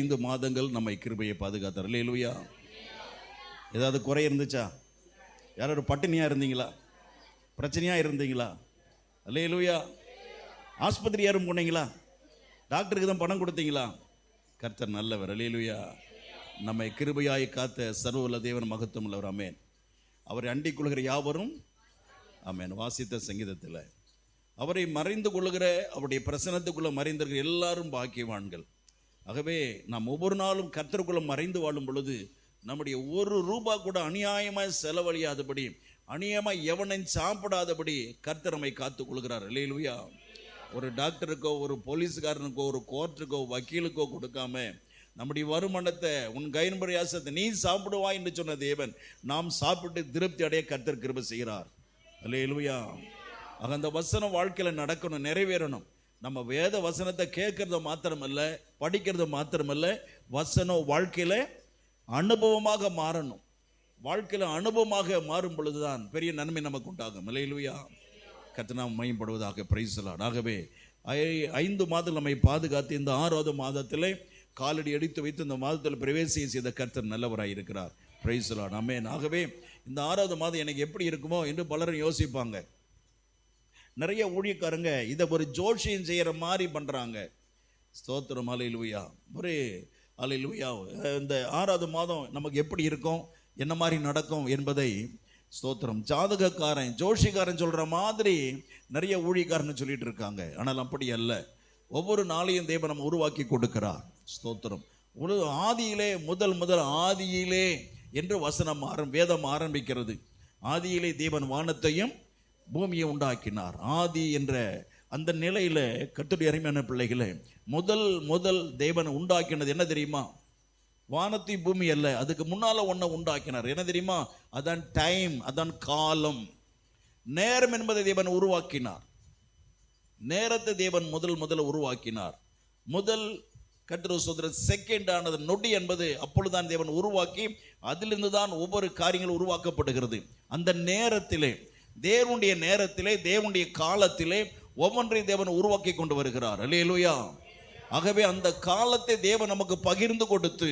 5 மாதங்கள் நம்மை கிருபையை பாதுகாத்தார். அல்லேலூயா. ஏதாவது குறை இருந்துச்சா? யாரும் பட்டினியா இருந்தீங்களா? பிரச்சனையா இருந்தீங்களா? அல்லேலூயா. ஆஸ்பத்திரி யாரும் போனீங்களா? டாக்டருக்கு தான் பணம் கொடுத்தீங்களா? கர்த்தர் நல்லவர். அல்லேலூயா. நம்மை கிருபையாய் காத்த சர்வவல்ல தேவன் மகத்துவம் உள்ளவர். ஆமென். அவரை அண்டிக் கொள்கிற யாவரும் ஆமென். வாசித்த சங்கீதத்தில் அவரை மறைந்து கொள்ளுகிற அவருடைய பிரசனத்துக்குள்ள மறைந்திருக்கிற எல்லாரும் பாக்கியவான்கள். ஆகவே நாம் ஒவ்வொரு நாளும் கர்த்தருக்குள்ள மறைந்து வாழும் பொழுது நம்முடைய ஒரு ரூபா கூட அநியாயமாய் செலவழியாதபடி, அநியாயமாய் எவனையும் சாப்பிடாதபடி கர்த்தர் நம்மை காத்துக் கொள்கிறார். அல்லேலூயா. ஒரு டாக்டருக்கோ, ஒரு போலீஸ்காரனுக்கோ, ஒரு கோர்ட்டுக்கோ, வக்கீலுக்கோ கொடுக்காம நம்முடைய வருமானத்தை உன் கையின் பிரயாசத்தை நீ சாப்பிடுவாய் என்று சொன்ன தேவன் நாம் சாப்பிட்டு திருப்தி அடைய கர்த்தர் கிருபை செய்கிறார். அல்லேலூயா. ஆக அந்த வசனம் வாழ்க்கையில் நடக்கணும், நிறைவேறணும். நம்ம வேத வசனத்தை கேட்கறது மாத்திரமல்ல, படிக்கிறது மாத்திரமல்ல, வசனம் வாழ்க்கையில அனுபவமாக மாறணும். வாழ்க்கையில அனுபவமாக மாறும் பொழுதுதான் பெரிய நன்மை நமக்கு உண்டாகும். அல்லேலூயா. கர்த்தர் நாமம் மகிமைப்படுவதாக. Price the Lord. ஆகவே 5 மாதங்கள் நம்மை பாதுகாத்து இந்த 6வது மாதத்திலே காலடி எடுத்து வைத்து இந்த மாதத்தில் பிரவேசிக்க செய்த கர்த்தர் நல்லவராய் இருக்கிறார். Praise the Lord. ஆமென். ஆகவே இந்த 6வது மாதம் எனக்கு எப்படி இருக்குமோ என்று பலரும் யோசிப்பாங்க. நிறைய ஊழியக்காரங்க இதை ஒரு ஜோஷியம் செய்கிற மாதிரி பண்ணுறாங்க. ஸ்தோத்திரம். அல்லேலூயா. ஒரு அல்லேலூயா. இந்த 6வது மாதம் நமக்கு எப்படி இருக்கும், என்ன மாதிரி நடக்கும் என்பதை ஸ்தோத்திரம் ஜாதகக்காரன் ஜோஷிக்காரன் சொல்கிற மாதிரி நிறைய ஊழியக்காரன்னு சொல்லிட்டு இருக்காங்க. ஆனால் அப்படி அல்ல. ஒவ்வொரு நாளையும் தேவன் நம்ம உருவாக்கி கொடுக்கிறார். ஸ்தோத்திரம். ஒரு ஆதியிலே முதல் ஆதியிலே என்று வசனம் வேதம் ஆரம்பிக்கிறது. ஆதியிலே தேவன் வானத்தையும் பூமியை உண்டாக்கினார். ஆதி என்ற அந்த நிலையில கர்த்தருடைய அருமையான பிள்ளைகளே, முதல் தேவன் உண்டாக்கினது என்ன தெரியுமா? வானத்தை பூமி அல்ல, அதுக்கு முன்னால ஒன்ன உண்டாக்கினார். என்ன தெரியுமா? அதான் டைம், அதான் காலம், நேரம் என்பதை தேவன் உருவாக்கினார். நேரத்தை தேவன் முதல் உருவாக்கினார். கர்த்தர் சொல்ற செகண்ட் ஆனது நொடி என்பது அப்பொழுதுதான் தேவன் உருவாக்கி அதிலிருந்து தான் ஒவ்வொரு காரியங்களும் உருவாக்கப்படுகிறது. அந்த நேரத்திலே, தேவனுடைய நேரத்திலே, தேவனுடைய காலத்திலே ஒவ்வொன்றை தேவன் உருவாக்கி கொண்டு வருகிறார். அல்லேலூயா. ஆகவே அந்த காலத்தை தேவன் நமக்கு பகிர்ந்து கொடுத்து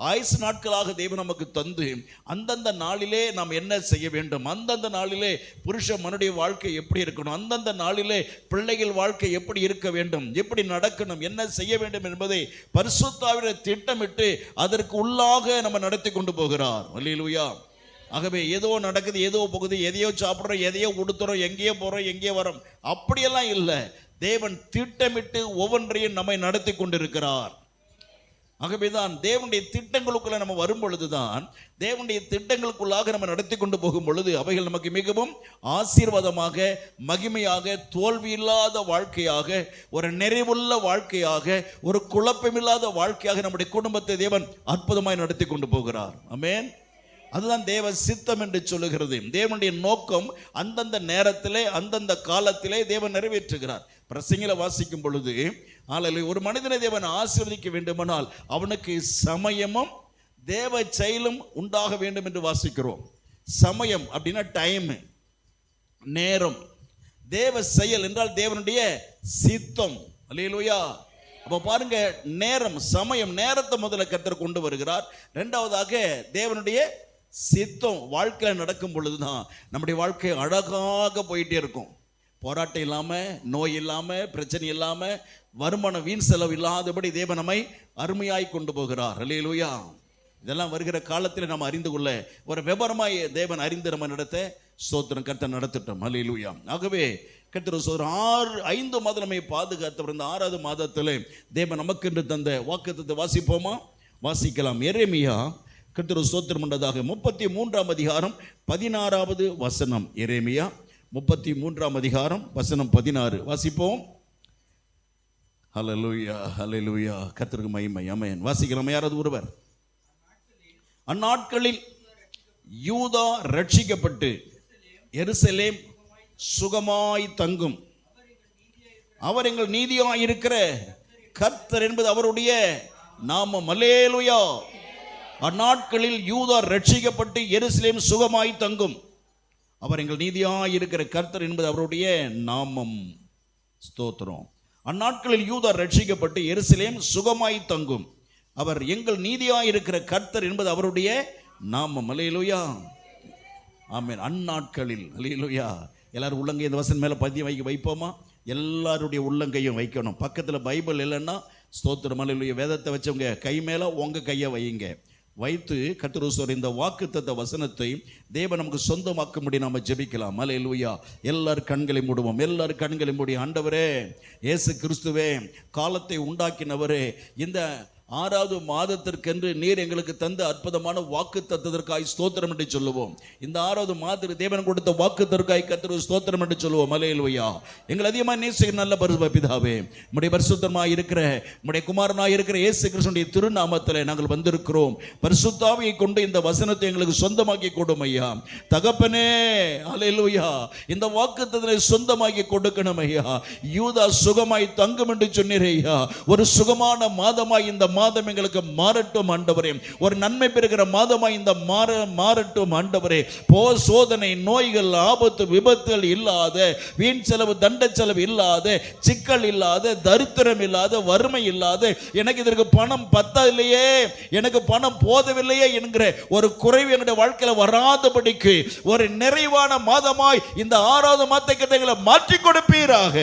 ஆயுசு நாட்களாக தேவன் நமக்கு தந்து அந்தந்த நாளிலே நாம் என்ன செய்ய வேண்டும், அந்தந்த நாளிலே புருஷ மனுடைய வாழ்க்கை எப்படி இருக்கணும், அந்தந்த நாளிலே பிள்ளைகள் வாழ்க்கை எப்படி இருக்க வேண்டும், எப்படி நடக்கணும், என்ன செய்ய வேண்டும் என்பதை பரிசுத்த ஆவியானவர் திட்டமிட்டு அதற்கு உள்ளாக நம்ம நடத்தி கொண்டு போகிறார். அல்லேலூயா. ஆகவே ஏதோ நடக்குது, ஏதோ போகுது, எதையோ சாப்பிட்றோம், எதையோ உடுத்துறோம், எங்கேயோ போறோம், எங்கேயோ வரோம், அப்படியெல்லாம் இல்லை. தேவன் திட்டமிட்டு ஒவ்வொன்றையும் நம்மை நடத்தி கொண்டிருக்கிறார். ஆகவேதான் தேவனுடைய திட்டங்களுக்குள்ள நம்ம வரும் பொழுதுதான், தேவனுடைய திட்டங்களுக்குள்ளாக நம்ம நடத்தி கொண்டு போகும் பொழுது அவைகள் நமக்கு மிகவும் ஆசீர்வாதமாக, மகிமையாக, தோல்வி இல்லாத வாழ்க்கையாக, ஒரு நிறைவுள்ள வாழ்க்கையாக, ஒரு குழப்பமில்லாத வாழ்க்கையாக நம்முடைய குடும்பத்தை தேவன் அற்புதமாய் நடத்தி கொண்டு போகிறார். ஆமென். அதுதான் தேவ சித்தம் என்று சொல்லுகிறது. தேவனுடைய நோக்கம் அந்தந்த நேரத்திலே, அந்தந்த காலத்திலே தேவன் நிறைவேற்றுகிறார். பிரசங்கில வாசிக்கும் பொழுது ஒரு மனிதனை தேவன் ஆசீர்வதிக்க வேண்டுமானால் அவனுக்கு சமயமும் தேவ செயலும் உண்டாக வேண்டும் என்று வாசிக்கிறோம். சமயம் அப்படின்னா டைம், நேரம். தேவ செயல் என்றால் தேவனுடைய சித்தம். அல்லேலூயா. அப்ப பாருங்க, நேரம், சமயம், நேரத்தை முதல்ல கர்த்தர் கொண்டு வருகிறார். இரண்டாவதாக தேவனுடைய சித்தம் வாழ்க்கையில் நடக்கும் பொழுதுதான் நம்முடைய வாழ்க்கை அழகாக போயிட்டே இருக்கும். போராட்டம் இல்லாம, நோய் இல்லாம, பிரச்சனை இல்லாம, வருமானம் வீண் செலவு இல்லாதபடி தேவன் நம்மை அருமையாய் கொண்டு போகிறார். அல்லேலூயா. இதெல்லாம் வருகிற காலத்தில் நம்ம அறிந்து கொள்ள ஒரு விபரமாய் தேவன் அறிந்து நம்ம நடத்த ஸ்தோத்திரம் கர்த்தர் நடத்திட்டோம். அல்லேலூயா. ஆகவே கர்த்தர் சொல்றார் 5 மாதம் நம்மை பாதுகாத்தவர். இந்த 6வது மாதத்தில் தேவன் நமக்கு என்று தந்த வாக்குத்தத்தத்தை வாசிப்போமா? வாசிக்கலாம். எரேமியா கர்த்தர் ஸ்தோத்திரம் உண்டதாக 33ஆம் அதிகாரம் 16வது வசனம். எரேமியா 33ஆம் அதிகாரம் வசனம் 16 வாசிப்போம். ஹல்லேலூயா, ஹல்லேலூயா. கர்த்தருக்கு மகிமை. ஆமென். வாசிக்கலாம். யாராவது ஒருவர். அந்நாட்களில் யூதா ரட்சிக்கப்பட்டு எருசலேம் சுகமாய் தங்கும். அவர் எங்கள் நீதியாய் இருக்கிற கர்த்தர் என்பது அவருடைய நாமம். அல்லேலூயா. அந்நாட்களில் யூதா ரட்சிக்கப்பட்டு எருசலேம் சுகமாய் தங்கும். அவர் எங்கள் நீதியாய் இருக்கிற கர்த்தர் என்பது அவருடைய நாமம். ஸ்தோத்திரம். அந்நாட்களில் யூதா ரட்சிக்கப்பட்டு எருசலேம் சுகமாய் தங்கும். அவர் எங்கள் நீதியாய் இருக்கிற கர்த்தர் என்பது அவருடைய நாமம். அல்லேலூயா, ஆமென். அந்நாட்களில் அல்லேலூயா. எல்லாரும் உள்ளங்கை இந்த வசனம் மேல பதியம் வைப்போமா? எல்லாருடைய உள்ளங்கையும் வைக்கணும். பக்கத்துல பைபிள் இல்லைன்னா ஸ்தோத்திரம் அல்லேலூயா. வேதத்தை வச்சவங்க கை மேல உங்க கையை வையுங்க. வைத்து கர்த்தர் இந்த வாக்குத்தத்த வசனத்தை தேவன் நமக்கு சொந்தமாக்கும்படி நாம ஜெபிக்கலாம். அல்லேலூயா. எல்லாரும் கண்களை மூடுவோம். எல்லாரும் கண்களை மூடி, ஆண்டவரே இயேசு கிறிஸ்துவே, காலத்தை உண்டாக்கினவரே, இந்த 6வது மாதத்திற்கென்று நீர் எங்களுக்கு தந்த அற்புதமான வாக்கு தத்தத்திற்காய் ஸ்தோத்திரம் என்று சொல்லுவோம். இந்த 6வது மாதத்திற்கு தேவன் கொடுத்த வாக்கு தத்தத்திற்காய் கர்த்தருக்கு ஸ்தோத்திரம் என்று சொல்லுவோம். அல்லேலூயா. எங்கள் அதிகமாக நேசிக்கிற நல்ல பரிசுத்த பிதாவே, உம்முடைய பரிசுத்தமாய் இருக்கிற உம்முடைய குமாரனாய் இருக்கிற இயேசு கிறிஸ்துவின் திருநாமத்திலே நாங்கள் வந்திருக்கிறோம். பரிசுத்த ஆவியை கொண்டு இந்த வசனத்தை எங்களுக்கு சொந்தமாக்கி கொடும் ஐயா. தகப்பனே, அல்லேலூயா, இந்த வாக்கு தத்தத்தை சொந்தமாக்கி கொடுக்கணும் ஐயா. யூதா சுகமாய் தங்கும் என்று சொன்னீர் ஐயா. ஒரு சுகமான மாதமாய் இந்த மாதம் எங்களுக்கு மாறட்டும் ஆண்டவரே. ஒரு நன்மை பெறுகிற மாதமாய் இந்த மாறட்டும் ஆண்டவரே. சோதனை, நோய்கள், ஆபத்து, விபத்துகள் இல்லாத, வீண் செலவு, தண்ட செலவு இல்லாத, சிக்கல் இல்லாத, தரித்திரம் இல்லாத, வறுமை இல்லாத, எனக்கு இதற்கு பணம் பத்தவில்லையே, எனக்கு பணம் போதவில்லையே என்கிற ஒரு குறைவு எங்களுடைய வாழ்க்கையில வராதபடிக்கு ஒரு நிறைவான மாதமாய் இந்த 6வது மாதத்தை மாற்றி கொடுப்பீராக.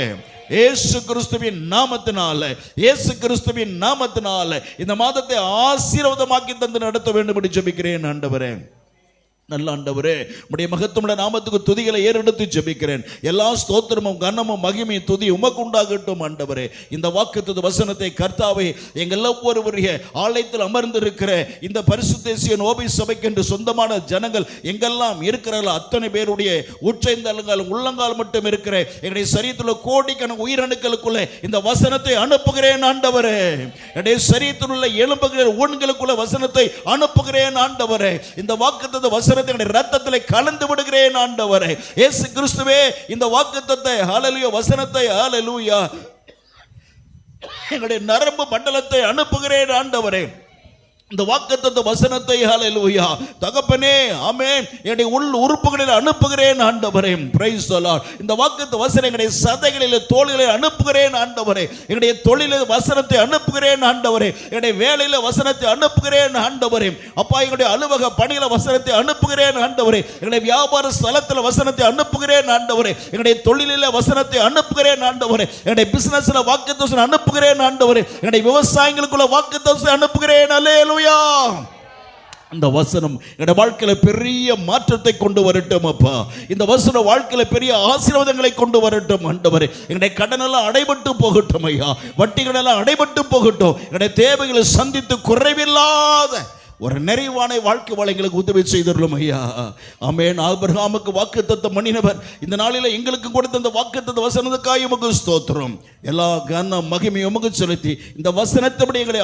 இயேசு கிறிஸ்துவின் நாமத்தினால, இயேசு கிறிஸ்துவின் நாமத்தினால இந்த மாதத்தை ஆசீர்வாதமாக்கி தந்து நடத்த வேண்டும் என்று ஜெபிக்கிறேன் ஆண்டவரே. நல்ல ஆண்டவரே, உம்முடைய மகத்துவமுள்ள நாமத்துக்கு துதிகளை ஏறெடுத்து ஜெபிக்கிறேன். எல்லா ஸ்தோத்திரமும் கனமும் மகிமையும் துதி உமக்கு உண்டாகட்டும் ஆண்டவரே. இந்த வாக்குத்தத்த வசனத்தை கர்த்தாவே எங்கள் ஒவ்வொருவருடைய ஆலயத்தில் அமர்ந்திருக்கிற இந்த பரிசுத்த சீயோன் ஓபி சபைக்கு என்று சொந்தமான ஜனங்கள் எங்கெல்லாம் இருக்கிறார்கள் அத்தனை பேருடைய உச்சைந்தலங்கால் உள்ளங்கால் மட்டும் இருக்கிற எங்களுடைய சரீரத்தில் கோடிக்கணக்கான உயிரணுக்களுக்குள்ள இந்த வசனத்தை அனுப்புகிறேன் ஆண்டவரே. என்னுடைய சரீரத்தில் உள்ள எலும்புகிற ஊன்களுக்குள்ள வசனத்தை அனுப்புகிறேன் ஆண்டவரே. இந்த வாக்குத்தத்த வசனம் ரத்தத்திலே கலந்து விடுகிறேன் ஆண்டவரே. இயேசு கிறிஸ்துவே, இந்த வாக்குத்தத்த ஹல்லேலூயா வசனத்தை ஹல்லேலூயா எங்களுடைய நரம்பு மண்டலத்தை அனுப்புகிறேன் ஆண்டவரே. இந்த வாக்குத்தத்த வசனத்தை ஹல்லேலூயா தகப்பனே, ஆமென், என்னுடைய உள் உறுப்புகளில் அனுப்புகிறேன் ஆண்டவரே. Price the Lord. இந்த வாக்குத்தத்த வசனம் என்னுடைய சதைகளில், தோள்களில் அனுப்புகிறேன் ஆண்டவரே. என்னுடைய தொழிலில் வசனத்தை அனுப்புகிறேன் ஆண்டவரே. என்னுடைய வேலையில வசனத்தை அனுப்புகிறேன் ஆண்டவரே. அப்பா, என்னுடைய அலுவலக பணியில வசனத்தை அனுப்புகிறேன் ஆண்டவரே. என்னுடைய வியாபார ஸ்தலத்தில் வசனத்தை அனுப்புகிறேன் ஆண்டவரே. என்னுடைய தொழிலில வசனத்தை அனுப்புகிறேன் ஆண்டவரே. என்னுடைய பிசினஸ்ல வாக்குத்தத்த வசனம் அனுப்புகிறேன் ஆண்டவரே. என்னுடைய விவசாயிகளுக்குள்ள வாக்குத்தத்த வசனம் அனுப்புகிறேன். அல்லேலூயா. இந்த வசனம் என்னுடைய வாழ்க்கையில பெரிய மாற்றத்தை கொண்டு வரட்டும் அப்பா. இந்த வசனம் வாழ்க்கையில பெரிய ஆசீர்வாதங்களை கொண்டு வரட்டும் ஆண்டவரே. என்னுடைய கடனெல்லாம் அடைபட்டு போகட்டும் ஐயா. வட்டிகள் எல்லாம் அடைபட்டு போகட்டும். என்னுடைய தேவைகளை சந்தித்து குறைவில்லாத ஒரு நிறைவான வாழ்க்கை வளங்களுக்கு உதவி செய்தருளும் ஐயா. ஆமென். ஆபிரகாமுக்கு வாக்குத்தத்தம் பண்ணினவர் இந்த நாளில எங்களுக்கு கொடுத்த இந்த வாக்குத்தத்த வசனத்துக்காக உமக்கு ஸ்தோத்திரம். எல்லா கன மகிமையும் உமக்கு செலுத்தி இந்த வசனத்தபடி எங்களை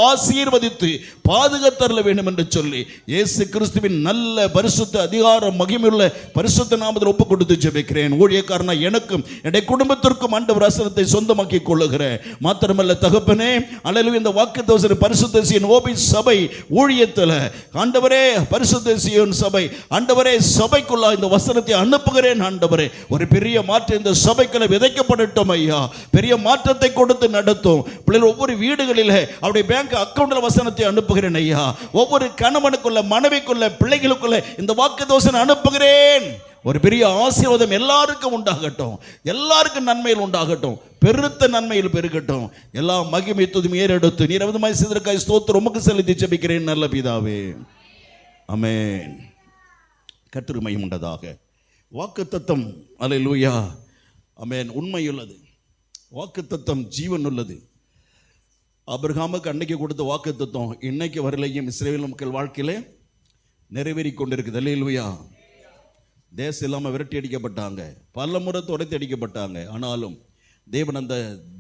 ஆசீர்வதித்து பாதுகாத்தருள வேண்டும் என்று சொல்லி இயேசு கிறிஸ்துவின் நல்ல பரிசுத்த அதிகார மகிமையுள்ள பரிசுத்த நாமத்தில் ஒப்பு கொடுத்து ஜெபிக்கிறேன். ஊழியக்காரனா எனக்கும் என்னுடைய குடும்பத்திற்கும் ஆண்டவர் வசனத்தை சொந்தமாக்கி கொள்ளுகிறேன். மாத்திரமல்ல தகப்பனே, அல்லேலூயா, இந்த வாக்குத்தத்த பரிசுத்த சீயோன் ஓபி சபை ஊழியத்தில் ஆண்டவரே, பரிசுத்த சீயோன் சபை ஆண்டவரே, சபைக்குள்ள இந்த வசனத்தை அனுப்புகிறேன் ஆண்டவரே. ஒரு பெரிய மாற்றம் இந்த சபைக்குள்ள விதைக்கப்படட்டும் ஐயா. பெரிய மாற்றத்தை கொடுத்து நடத்தும். பிள்ளைகள் ஒவ்வொரு வீடுகளில் அவருடைய பேங்க் அக்கவுண்ட்ல வசனத்தை அனுப்புகிறேன் ஐயா. ஒவ்வொரு கணவனுக்குள்ள, மனைவிக்குள்ள, பிள்ளைகளுக்குள்ள இந்த வாக்குத்தத்தம் அனுப்புகிறேன். ஒரு பெரிய ஆசீர்வாதம் எல்லாருக்கும் உண்டாகட்டும். எல்லாருக்கும் நன்மையில் உண்டாகட்டும். பெருத்த நன்மையில் பெருகட்டும். எல்லா மகிமை துதியும் ஏறெடுத்து நீர் விதமாய் செய்ததற்காக ஸ்தோத்திரம் உமக்கு செலுத்தி ஜெபிக்கிறேன் நல்ல பிதாவே. ஆமென். கர்த்தருக்கு மகிமை உண்டதாக. வாக்குத்தத்தம் அல்லேலூயா, ஆமென், உண்மையுள்ளது. வாக்குத்தத்தம் ஜீவன் உள்ளது. ஆபிரகாமுக்கு அன்னைக்கு கொடுத்த வாக்குத்தத்தம் இன்னைக்கு வரலையும் இஸ்ரவேல் மக்கள் வாழ்க்கையிலே நிறைவேறி கொண்டிருக்குது. அல்லேலூயா. தேசம் இல்லாமல் விரட்டி அடிக்கப்பட்டாங்க, பல முறை துடைத்து அடிக்கப்பட்டாங்க. ஆனாலும் தேவன் அந்த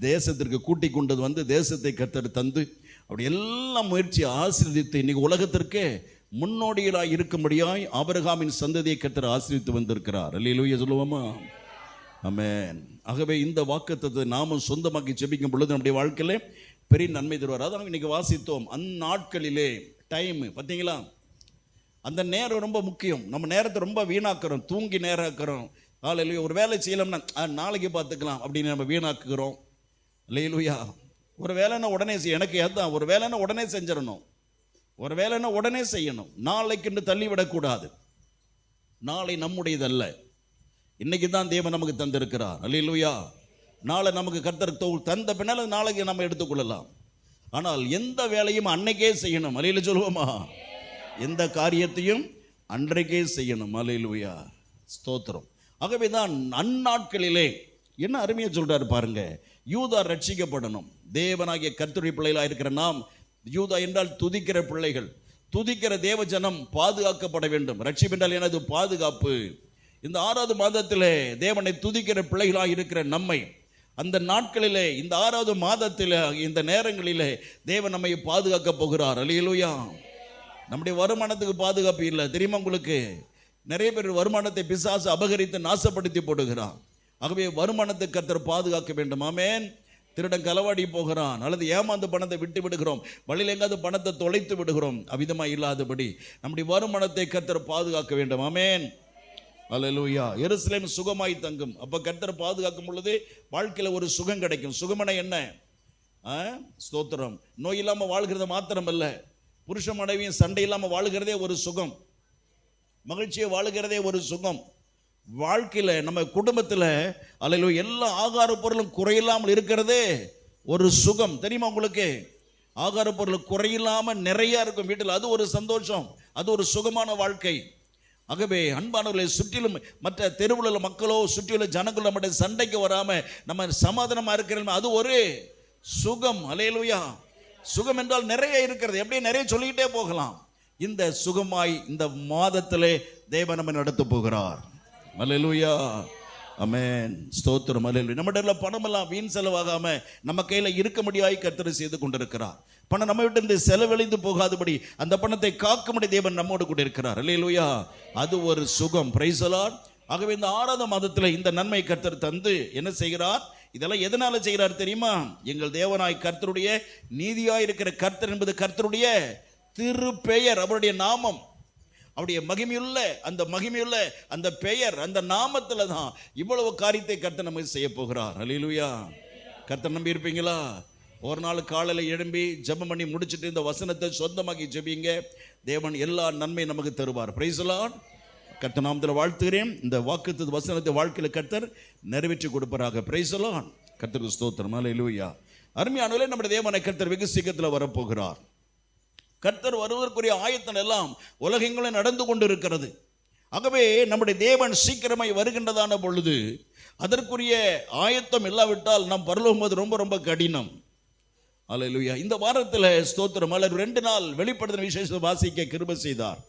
தேசத்திற்கு கூட்டி கொண்டது தேசத்தை கர்த்தர் தந்து அப்படி எல்லாம் முயற்சி ஆசீர்வதித்து இன்னைக்கு உலகத்திற்கே முன்னோடிகளாய் இருக்கும்படியாய் ஆபிரகாமின் சந்ததியை கர்த்தர் ஆசீர்வதித்து வந்திருக்கிறார். அல்லேலூயா சொல்லுவோமா? ஆமென். ஆகவே இந்த வாக்குத்தத்தத்தை நாமும் சொந்தமாக்கி ஜெபிக்கும் பொழுது நம்முடைய வாழ்க்கையிலே பெரிய நன்மை தருவார். அதான் இன்னைக்கு வாசித்தோம். அந்நாட்களிலே டைம் பார்த்தீங்களா, அந்த நேரம் ரொம்ப முக்கியம். நம்ம நேரத்தை ரொம்ப வீணாக்குறோம், தூங்கி நேரம் ஆக்குறோம். அல்லேலூயா. ஒரு வேலை செய்யலாம்னா நாளைக்கு பார்த்துக்கலாம் அப்படின்னு நம்ம வீணாக்குகிறோம். அல்லேலூயா. ஒரு வேலைன்னா உடனே எனக்கு அதுதான், ஒரு வேலைன்னா உடனே செஞ்சிடணும், ஒரு வேலைன்னா உடனே செய்யணும். நாளைக்கு தள்ளிவிடக்கூடாது. நாளை நம்முடையதல்ல, இன்னைக்கு தான் தேவன் நமக்கு தந்திருக்கிறார். அல்லேலூயா. நாளை நமக்கு கர்த்தர் தந்த பின்னால் நாளைக்கு நம்ம எடுத்துக்கொள்ளலாம். ஆனால் எந்த வேலையும் அன்னைக்கே செய்யணும். அல்லேலூயா சொல்லுவோமா? எந்த காரியத்தையும் அன்றைக்கே செய்யணும். அல்லேலூயா, ஸ்தோத்திரம். ஆகவே தான் அந்நாட்களிலே என்ன அருமையா சொல்றாரு பாருங்க, யூதா ரட்சிக்கப்படணும். தேவனாகிய கர்த்தருடைய பிள்ளைகளாக இருக்கிற நாம், யூதா என்றால் துதிக்கிற பிள்ளைகள், துதிக்கிற தேவ ஜனம் பாதுகாக்கப்பட வேண்டும். ரட்சிப்பு என்றால் எனது பாதுகாப்பு. இந்த 6வது மாதத்திலே தேவனை துதிக்கிற பிள்ளைகளாக இருக்கிற நம்மை, அந்த நாட்களிலே, இந்த 6வது மாதத்தில், இந்த நேரங்களிலே தேவன் நம்மை பாதுகாக்க போகிறார். அல்லேலூயா. நம்முடைய வருமானத்துக்கு பாதுகாப்பு இல்லை, தெரியுமா உங்களுக்கு? நிறைய பேர் வருமானத்தை பிசாசு அபகரித்து நாசப்படுத்தி போடுகிறான். ஆகவே வருமானத்தை கர்த்தர் பாதுகாக்க வேண்டும். ஆமென். திருடன் களவாடி போகிறான், அல்லது ஏமாந்து பணத்தை விட்டு விடுகிறோம், வழியில் எங்காவது பணத்தை தொலைத்து விடுகிறோம். அவ்விதமாக இல்லாதபடி நம்முடைய வருமானத்தை கர்த்தர் பாதுகாக்க வேண்டும். ஆமென். அல்லேலூயா. எருசலேம் சுகமாய் தங்கும். அப்ப கர்த்தர் பாதுகாக்கும் பொழுது வாழ்க்கையில் ஒரு சுகம் கிடைக்கும். சுகமனை என்ன? ஸ்தோத்திரம். நோய் இல்லாமல் வாழ்கிறது மாத்திரம் அல்ல, புருஷ மனைவியும் சண்டை இல்லாமல் வாழுகிறதே ஒரு சுகம், மகிழ்ச்சியை வாழுகிறதே ஒரு சுகம். வாழ்க்கையில நம்ம குடும்பத்தில் அல்லேலூயா எல்லா ஆகார பொருளும் குறையில்லாமல் இருக்கிறதே ஒரு சுகம். தெரியுமா உங்களுக்கு? ஆகார பொருள் குறையில்லாமல் நிறைய இருக்கும் வீட்டில், அது ஒரு சந்தோஷம், அது ஒரு சுகமான வாழ்க்கை. ஆகவே அன்பானவர்களை, சுற்றிலும் மற்ற தெருவில் மக்களோ சுற்றியுள்ள ஜனங்களோ நம்முடைய சண்டைக்கு வராம நம்ம சமாதானமா இருக்கிறோம், அது ஒரு சுகம். அல்லேலூயா. சுகம் என்றால் நிறைய இருக்கிறது, எப்படியே நிறைய சொல்லிக்கிட்டே போகலாம். இந்த சுகமாய் இந்த மாதத்திலே தேவன் நம்மை நடத்த போகிறார். அல்லேலூயா. ஆமென். ஸ்தோத்திரம். அல்லேலூயா. நம்மகிட்ட பணம் எல்லாம் வீண் செலவாகாம நம்ம கையில இருக்க முடியாய் கர்த்தர் செய்து கொண்டிருக்கிறார். பணம் நம்ம விட்டு இருந்து செலவழிந்து போகாதபடி அந்த பணத்தை காக்கும்படி தேவன் நம்மோடு கூட இருக்கிறார். அல்லேலூயா. அது ஒரு சுகம். Price the Lord. ஆகவே இந்த 6வது மாதத்தில் இந்த நன்மை கர்த்தர் தந்து என்ன செய்கிறார்? இதெல்லாம் எதனால செய்கிறார் தெரியுமா? எங்கள் தேவனாய் கர்த்தருடைய நீதியாய் இருக்கிற கர்த்தர் என்பது கர்த்தருடைய திருப்பெயர், அவருடைய நாமம், அவருடைய மகிமையுள்ள அந்த பெயர், அந்த நாமத்துல தான் இவ்வளவு காரியத்தை கர்த்தர் நமக்கு செய்ய போகிறார். அல்லேலூயா. கர்த்தர் நம்பி இருப்பீங்களா? ஒரு நாள் காலையில் எழும்பி ஜெபம் பண்ணி முடிச்சுட்டு இந்த வசனத்தை சொந்தமாக்கி ஜெபிங்க, தேவன் எல்லா நன்மை நமக்கு தருவார். Price the Lord. கர்த்தர் நாமத்தில் வாழ்த்துகிறேன். இந்த வாக்குத்தத்த வசனத்தை வாழ்க்கையில் கர்த்தர் நிறைவேற்றி கொடுப்பாராக. Price the Lord. கர்த்தருக்கு ஸ்தோத்திரம். அல்லேலூயா. அருமையானவர்களே, நம்முடைய தேவனை கர்த்தர் வெகு சீக்கிரத்தில் வரப்போகிறார். கர்த்தர் வருவதற்குரிய ஆயத்தம் எல்லாம் உலகெங்கிலும் நடந்து கொண்டிருக்கிறது. ஆகவே நம்முடைய தேவன் சீக்கிரமாய் வருகின்றதான பொழுது அதற்குரிய ஆயத்தம் இல்லாவிட்டால் நாம் பரலோகம் ரொம்ப ரொம்ப கடினம். அல்லேலூயா. இந்த வாரத்தில் ஸ்தோத்திரம் 2 நாள் வெளிப்படுத்தின விசேஷத்தை வாசிக்க கிருபை செய்தார்.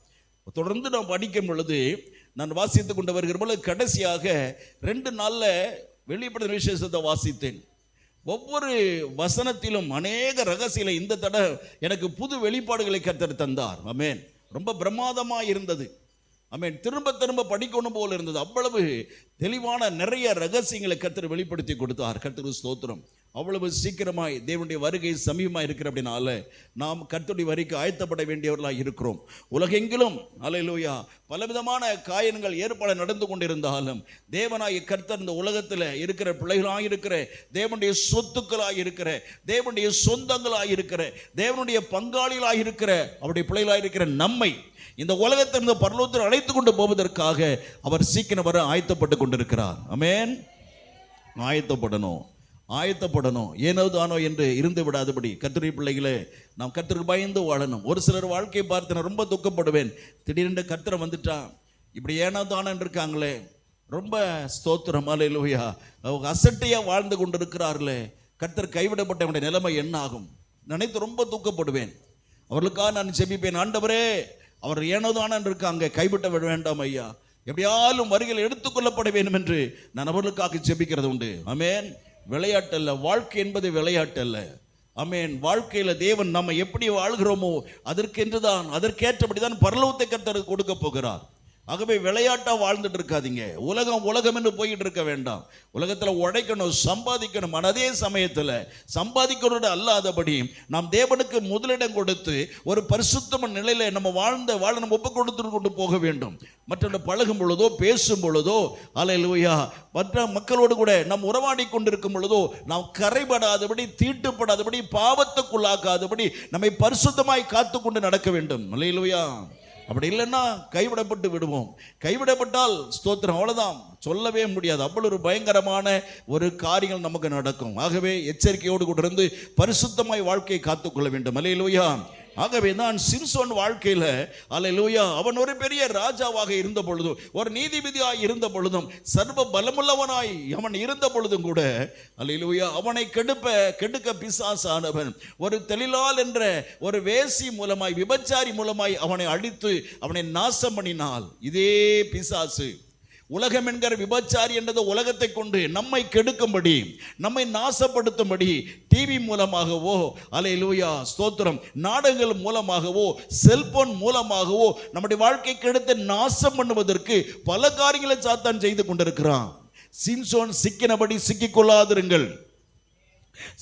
தொடர்ந்து நாம் படிக்கும் பொழுது நான் வாசித்து கொண்டு வருகிற பொழுது கடைசியாக 2 நாளில் வெளிப்படுத்தின விசேஷத்தை வாசித்தேன். ஒவ்வொரு வசனத்திலும் அநேக ரகசியங்களை, இந்த தடவை எனக்கு புது வெளிப்பாடுகளை கர்த்தர் தந்தார். ஆமென். ரொம்ப பிரமாதமாக இருந்தது. ஆமென். திரும்ப திரும்ப படிக்கணும் போல இருந்தது. அவ்வளவு தெளிவான நிறைய ரகசியங்களை கர்த்தர் வெளிப்படுத்தி கொடுத்தார். கர்த்தருக்கு ஸ்தோத்திரம். அவ்வளவு சீக்கிரமாய் தேவனுடைய வருகை சமீபமாக இருக்கிற அப்படின்னால நாம் கர்த்தருடைய வரிக்கு ஆயத்தப்பட வேண்டியவர்களாக இருக்கிறோம். உலகெங்கிலும் அல்லேலூயா பலவிதமான காயங்கள் ஏற்பாடு நடந்து கொண்டிருந்தாலும் தேவனாய் கர்த்தர் இந்த உலகத்தில் இருக்கிற பிள்ளைகளாக இருக்கிற, தேவனுடைய சொத்துக்களாக இருக்கிற, தேவனுடைய சொந்தங்களாக இருக்கிற, தேவனுடைய பங்காளிகளாக இருக்கிற அவருடைய பிள்ளைகளாக இருக்கிற நம்மை இந்த உலகத்திலிருந்து பரலோகத்தில் அழைத்து கொண்டு போவதற்காக அவர் சீக்கிரம் வர ஆயத்தப்பட்டு கொண்டிருக்கிறார். ஆமென். ஆயத்தப்படணும். ஏனோ தானோ என்று இருந்து விடாதபடி கர்த்தருடைய பிள்ளைகளே, நாம் கர்த்தருக்கு பயந்து வாழணும். ஒரு சிலர் வாழ்க்கையை பார்த்து நான் ரொம்ப துக்கப்படுவேன். திடீரென்று கர்த்தரை வந்துட்டான், இப்படி ஏனோ தானோ இருக்காங்களே, ரொம்ப ஸ்தோத்திரம். அல்லேலூயா. அவங்க அசட்டையா வாழ்ந்து கொண்டு இருக்கிறார்களே, கர்த்தர் கைவிடப்பட்டவனுடைய நிலைமை என்ன ஆகும் நினைத்து ரொம்ப துக்கப்படுவேன். அவர்களுக்காக நான் ஜெபிப்பேன். ஆண்டவரே, அவர் ஏனோதான இருக்காங்க, கைவிட்ட விட வேண்டாம் ஐயா, எப்படியாலும் வருகையில் எடுத்துக்கொள்ளப்பட வேண்டும் என்று நான் அவர்களுக்காக ஜெபிக்கிறது உண்டு. ஆமென். விளையாட்டல்ல, வாழ்க்கை என்பது விளையாட்டல்ல. ஆமென். வாழ்க்கையில தேவன் நம்ம எப்படி வாழ்கிறோமோ அதற்கென்றுதான், அதற்கேற்றபடிதான் பரலோகத்தை கர்த்தர் கொடுக்க போகிறார். ஆகவே விளையாட்டா வாழ்ந்துட்டு இருக்காதீங்க. உலகம் உலகம் என்று போயிட்டு இருக்க வேண்டாம். உலகத்துல உழைக்கணும், சம்பாதிக்கணும். அதே சமயத்துல சம்பாதிக்கிறோட அல்லாதபடி நாம் தேவனுக்கு முதலிடம் கொடுத்து ஒரு பரிசுத்தமான நிலையில நம்ம வாழ நம்ம ஒப்பு கொடுத்து கொண்டு போக வேண்டும். மற்றவங்க பழகும் பொழுதோ பேசும் பொழுதோ அல்லேலூயா மற்ற மக்களோடு கூட நாம் உறவாடி கொண்டிருக்கும் பொழுதோ நாம் கரைபடாதபடி, தீட்டுப்படாதபடி, பாவத்துக்குள்ளாக்காதபடி நம்மை பரிசுத்தமாய் காத்து கொண்டு நடக்க வேண்டும். அல்லேலூயா. அப்படி இல்லைன்னா கைவிடப்பட்டு விடுவோம். கைவிடப்பட்டால் ஸ்தோத்திரம், அவ்வளவுதான், சொல்லவே முடியாது. அவ்வளவு ஒரு பயங்கரமான ஒரு காரியங்கள் நமக்கு நடக்கும். ஆகவே எச்சரிக்கையோடு கூட இருந்து பரிசுத்தமாய் வாழ்க்கையை காத்துக்கொள்ள வேண்டும். அல்லேலூயா. ஆகவே தான் சிம்சோன் வாழ்க்கையில அல்லேலூயா அவன் ஒரு பெரிய ராஜாவாக இருந்த பொழுதும், ஒரு நீதிபதியாய் இருந்த பொழுதும், சர்வ பலமுள்ளவனாய் அவன் இருந்த பொழுதும் கூட அல்லேலூயா அவனை கெடுக்க பிசாசானவன் ஒரு தெளிலால் என்ற ஒரு வேசி மூலமாய், விபச்சாரி மூலமாய் அவனை அழித்து அவனை நாசம் பண்ணினால், இதே பிசாசு உலகம் என்கிற விபச்சாரி என்றது உலகத்தை கொண்டு நம்மை கெடுக்கும்படி, நம்மை நாசப்படுத்தும்படி டிவி மூலமாகவோ அல்லேலூயா ஸ்தோத்திரம் நாடகங்கள் மூலமாகவோ செல்போன் மூலமாகவோ நம்முடைய வாழ்க்கை கெடுத்து நாசம் பண்ணுவதற்கு பல காரியங்களை சாத்தான் செய்து கொண்டிருக்கிறான். சிம்சோன் சிக்கினபடி சிக்கிக்கொள்ளாதிருங்கள்.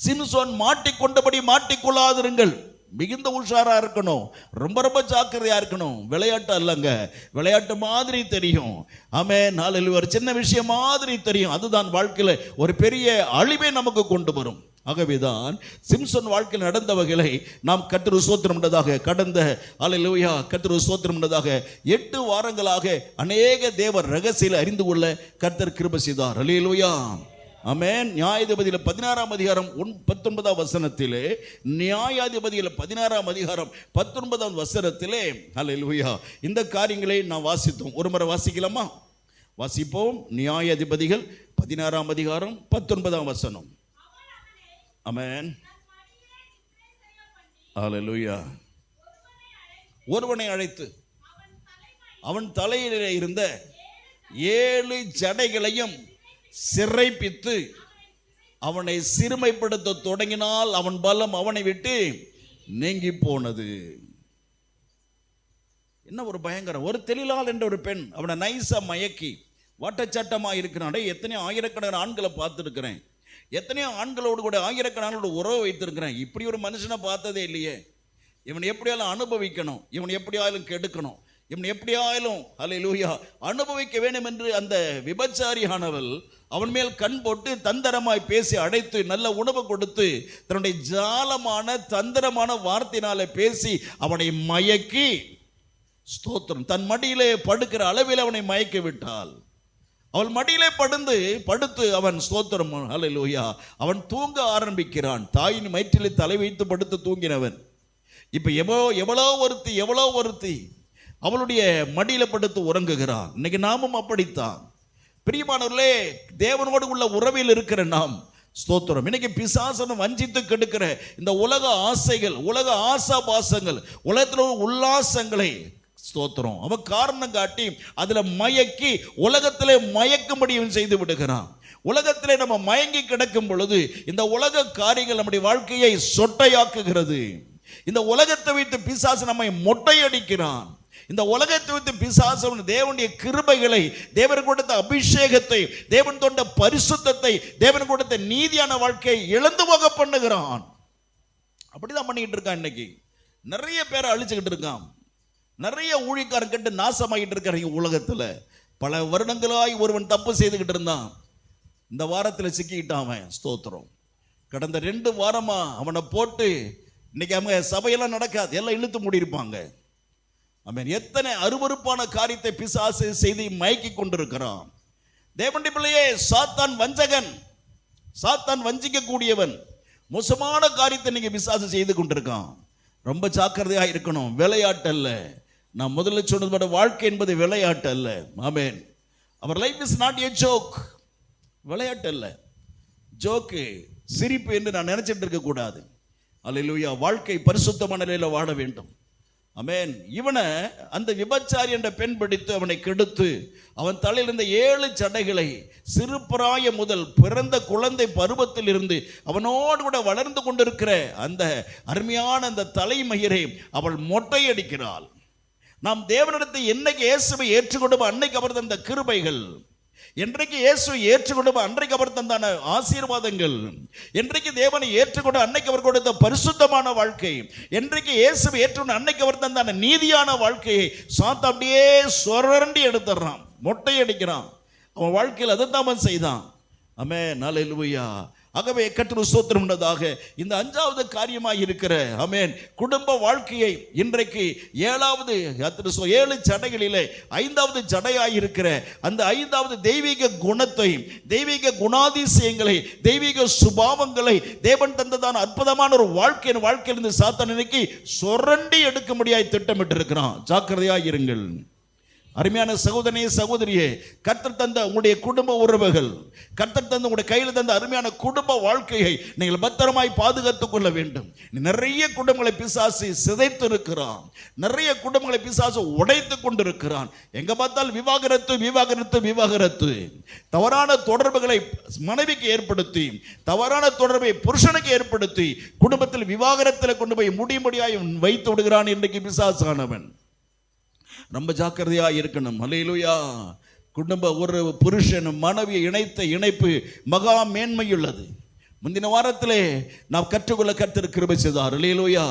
சிம்சோன் மாட்டிக்கொண்டபடி மாட்டிக்கொள்ளாதிருங்கள். மிகுந்த உஷாரா இருக்கணும், ரொம்ப ரொம்ப ஜாக்கிரதையா இருக்கணும். விளையாட்டு அல்லங்க, விளையாட்டு மாதிரி தெரியும். ஆமென், ஹல்லேலூயா. ஒரு சின்ன விஷயம் மாதிரி தெரியும், அதுதான் வாழ்க்கையில ஒரு பெரிய அழிவை நமக்கு கொண்டு வரும். ஆகவேதான் சிம்சோன் வாழ்க்கையில் நடந்த வகைகளை நாம் கர்த்தருக்கு ஸ்தோத்திரம் என்றதாக கடந்த அல்லேலூயா கர்த்தருக்கு ஸ்தோத்திரம் என்றதாக 8 வாரங்களாக அநேக தேவ ரகசியங்களை அறிந்து கொள்ள கர்த்தர் கிருபை செய்தார். அல்லேலூயா. ஆமென். நியாயாதிபதியில 16ஆம் அதிகாரம் 19ஆம் வசனத்திலே, நியாயாதிபதியில 16ஆம் அதிகாரம் 19ஆம் வசனத்திலே அல்லேலூயா இந்த காரியங்களை நாம் வாசித்தோம். ஒரு முறை வாசிக்கலாமா? வாசிப்போம். நியாயாதிபதிகள் 16ஆம் அதிகாரம் 19ஆம் வசனம். ஆமென். அல்லேலூயா. ஒருவனை அழைத்து அவன் தலையிலே இருந்த 7 ஜடைகளையும் சிறைப்பித்து அவனை சிறுமைப்படுத்த தொடங்கினால் அவன் பலம் அவனை விட்டு நீங்கி போனது. என்ன ஒரு பயங்கரம்! ஒரு தெளிலால் என்ற ஒரு பெண் அவனை நைசா மயக்கி வாட்டச்சட்டமாக இருக்கிறான். எத்தனையோ ஆயிரக்கணக்கான ஆண்களை பார்த்துருக்கிறேன், எத்தனையோ ஆண்களோடு கூட ஆயிரக்கணக்கானோட உறவு வைத்திருக்கிறேன். இப்படி ஒரு மனுஷனை பார்த்ததே இல்லையே. இவன் எப்படியாலும் அனுபவிக்கணும், இவன் எப்படியாலும் கெடுக்கணும், இவன் எப்படியாலும் அல்லேலூயா அனுபவிக்க வேண்டும் என்று அந்த விபச்சாரியானவள் அவன் மேல் கண் போட்டு தந்திரமாய் பேசி அடைத்து நல்ல உணவு கொடுத்து தன்னுடைய ஜாலமான தந்திரமான வார்த்தையினால பேசி அவனை மயக்கி ஸ்தோத்திரம் தன் மடியிலே படுக்கிற அளவில் அவனை மயக்கி விட்டாள். அவள் மடியிலே படுத்து அவன் ஸ்தோத்திரம் அல்லேலூயா அவன் தூங்க ஆரம்பிக்கிறான். தாயின் வயிற்றிலே தலை வைத்து படுத்து தூங்கினவன் இப்ப எவ்வளோ ஒருத்தி அவளுடைய மடியில படுத்து உறங்குகிறான். இன்னைக்கு நாமும் அப்படித்தான் பிரியமானவர்களே. தேவனோடு உள்ள உறவில் இருக்கிற நாம் ஸ்தோத்திரம் இன்னைக்கு பிசாசனை வஞ்சித்து கெடுக்கிற இந்த உலக ஆசைகள், உலக ஆசாபாசங்கள், உலகத்தில் உல்லாசங்களை ஸ்தோத்திரம் அவன் காரணம் காட்டி அதுல மயக்கி உலகத்திலே மயக்கும்படி செய்து விடுகிறான். உலகத்திலே நம்ம மயங்கி கிடக்கும் பொழுது இந்த உலக காரியங்கள் நம்முடைய வாழ்க்கையை சொட்டையாக்குகிறது. இந்த உலகத்தை வைத்து பிசாசு நம்மை மொட்டையடிக்கிறான். இந்த உலகத்தை வைத்து பிசாசு தேவனுடைய கிருபைகளை, தேவன் கொடுத்த அபிஷேகத்தை, தேவன் தொண்ட பரிசுத்தத்தை, தேவன் கொடுத்த நீதியான வாழ்க்கையை இழந்து போக பண்ணுகிறான். அப்படிதான் பண்ணிக்கிட்டு இருக்கான். இன்னைக்கு நிறைய பேரை அழிச்சுக்கிட்டு இருக்கான். நிறைய ஊழியக்காரன் கண்டு நாசமாகிட்டு இருக்காங்க உலகத்துல. பல வருடங்களாய் ஒருவன் தப்பு செய்துகிட்டு இருந்தான். இந்த வாரத்தில் சிக்கிக்கிட்டான் அவன். ஸ்தோத்திரம். கடந்த 2 வாரமா அவனை போட்டு இன்னைக்கு அவங்க சபையெல்லாம் நடக்காது, எல்லாம் இழுத்து மூடியிருப்பாங்க. ஆமென். எத்தனை அருவருப்பான காரியத்தை பிசாசு செய்து மயக்கி கொண்டிருக்கிறான். தேவனுடைய பிள்ளையே, சாத்தான் வஞ்சகன், சாத்தான் வஞ்சிக்க கூடியவன். மோசமான காரியத்தை நீங்க பிசாசு செய்து கொண்டிருக்கான். ரொம்ப ஜாக்கிரதையா இருக்கணும். விளையாட்டு அல்ல. நான் முதல்ல சொன்னது போல வாழ்க்கை என்பது விளையாட்டு அல்ல. ஆமென். அவர் life is not a joke. விளையாட்டு அல்ல, ஜோக்கு, சிரிப்பு என்று நான் நினைச்சிட்டு இருக்க கூடாது. அல்லேலூயா. வாழ்க்கை பரிசுத்தமான நிலையில வாழ வேண்டும். ஆமென். இவனை அந்த விபச்சாரி என்ற பெண் பிடித்து அவனை கெடுத்து அவன் தலையில் இருந்த 7 ஜடைகளை சிறு பிராயம் முதல் பிறந்த குழந்தை பருவத்தில் இருந்து அவனோடு கூட வளர்ந்து கொண்டிருக்கிற அந்த அருமையான அந்த தலைமயிரை அவள் மொட்டையடிக்கிறாள். நாம் தேவனிடத்தை என்னைக்கு இயேசுவை ஏற்றுக்கொண்டோம் அன்னைக்கு அவர் தந்த கிருபைகள், என்றைக்கு இயேசுவை ஏற்றுக்கொண்டோம் அன்றைக்கு அவர் தந்தான ஆசீர்வாதங்கள், என்றைக்கு தேவனை ஏற்றுக்கொண்டு அன்னைக்கு அவர் கொடுத்த பரிசுத்தமான வாழ்க்கை, என்றைக்கு இயேசுவை ஏற்றுக்கொண்டு அன்னைக்கு அவர் தந்தான நீதியான வாழ்க்கையை சாத்தா அப்படியே சொரண்டி எடுத்துறான், மொட்டை அடிக்கிறான். அவன் வாழ்க்கையில் அதை தான் அவன் செய்தான். ஆமென், அல்லேலூயா. ஆகவே கர்த்தருக்கு ஸ்தோத்திரம் உண்டதாக. இந்த 5வது காரியமாக இருக்கிற ஆமென் குடும்ப வாழ்க்கையை இன்றைக்கு 7 ஜடைகளிலே 5வது ஜடையாய் இருக்கிற அந்த 5வது தெய்வீக குணத்தை, தெய்வீக குணாதிசயங்களை, தெய்வீக சுபாவங்களை தேவன் தந்ததான அற்புதமான ஒரு வாழ்க்கையிலிருந்து சாத்தான் இன்னைக்கு சொரண்டி எடுக்க முடியாய் திட்டமிட்டு இருக்கிறான். ஜாக்கிரதையாய் இருங்கள். அருமையான சகோதரனே, சகோதரியே, கர்த்தர் தந்த உங்களுடைய குடும்ப உறவுகள், கர்த்தர் தந்த உங்களுடைய கையில் தந்த அருமையான குடும்ப வாழ்க்கையை நீங்கள் பத்திரமாய் பாதுகாத்துக் கொள்ள வேண்டும். நிறைய குடும்பங்களை பிசாசு சிதைத்து இருக்கிறான், நிறைய குடும்பங்களை பிசாசு உடைத்து கொண்டிருக்கிறான். எங்க பார்த்தால் விவாகரத்து விவாகரத்து விவாகரத்து, தவறான தொடர்புகளை மனைவிக்கு ஏற்படுத்தி, தவறான தொடர்பை புருஷனுக்கு ஏற்படுத்தி குடும்பத்தில் விவாகரத்தில் கொண்டு போய் முடியாய் வைத்து விடுகிறான் இன்றைக்கு பிசாசானவன். ரொம்ப ஜாக்கிரதையா இருக்கணும். அல்லேலூயா. குடும்ப ஒரு புருஷன் மனைவியை இணைத்த இணைப்பு மகா மேன்மையுள்ளது. முந்தின வாரத்திலே நாம் கற்றுக்கொள்ள கர்த்தர் கிருபை செய்தார். அல்லேலூயா.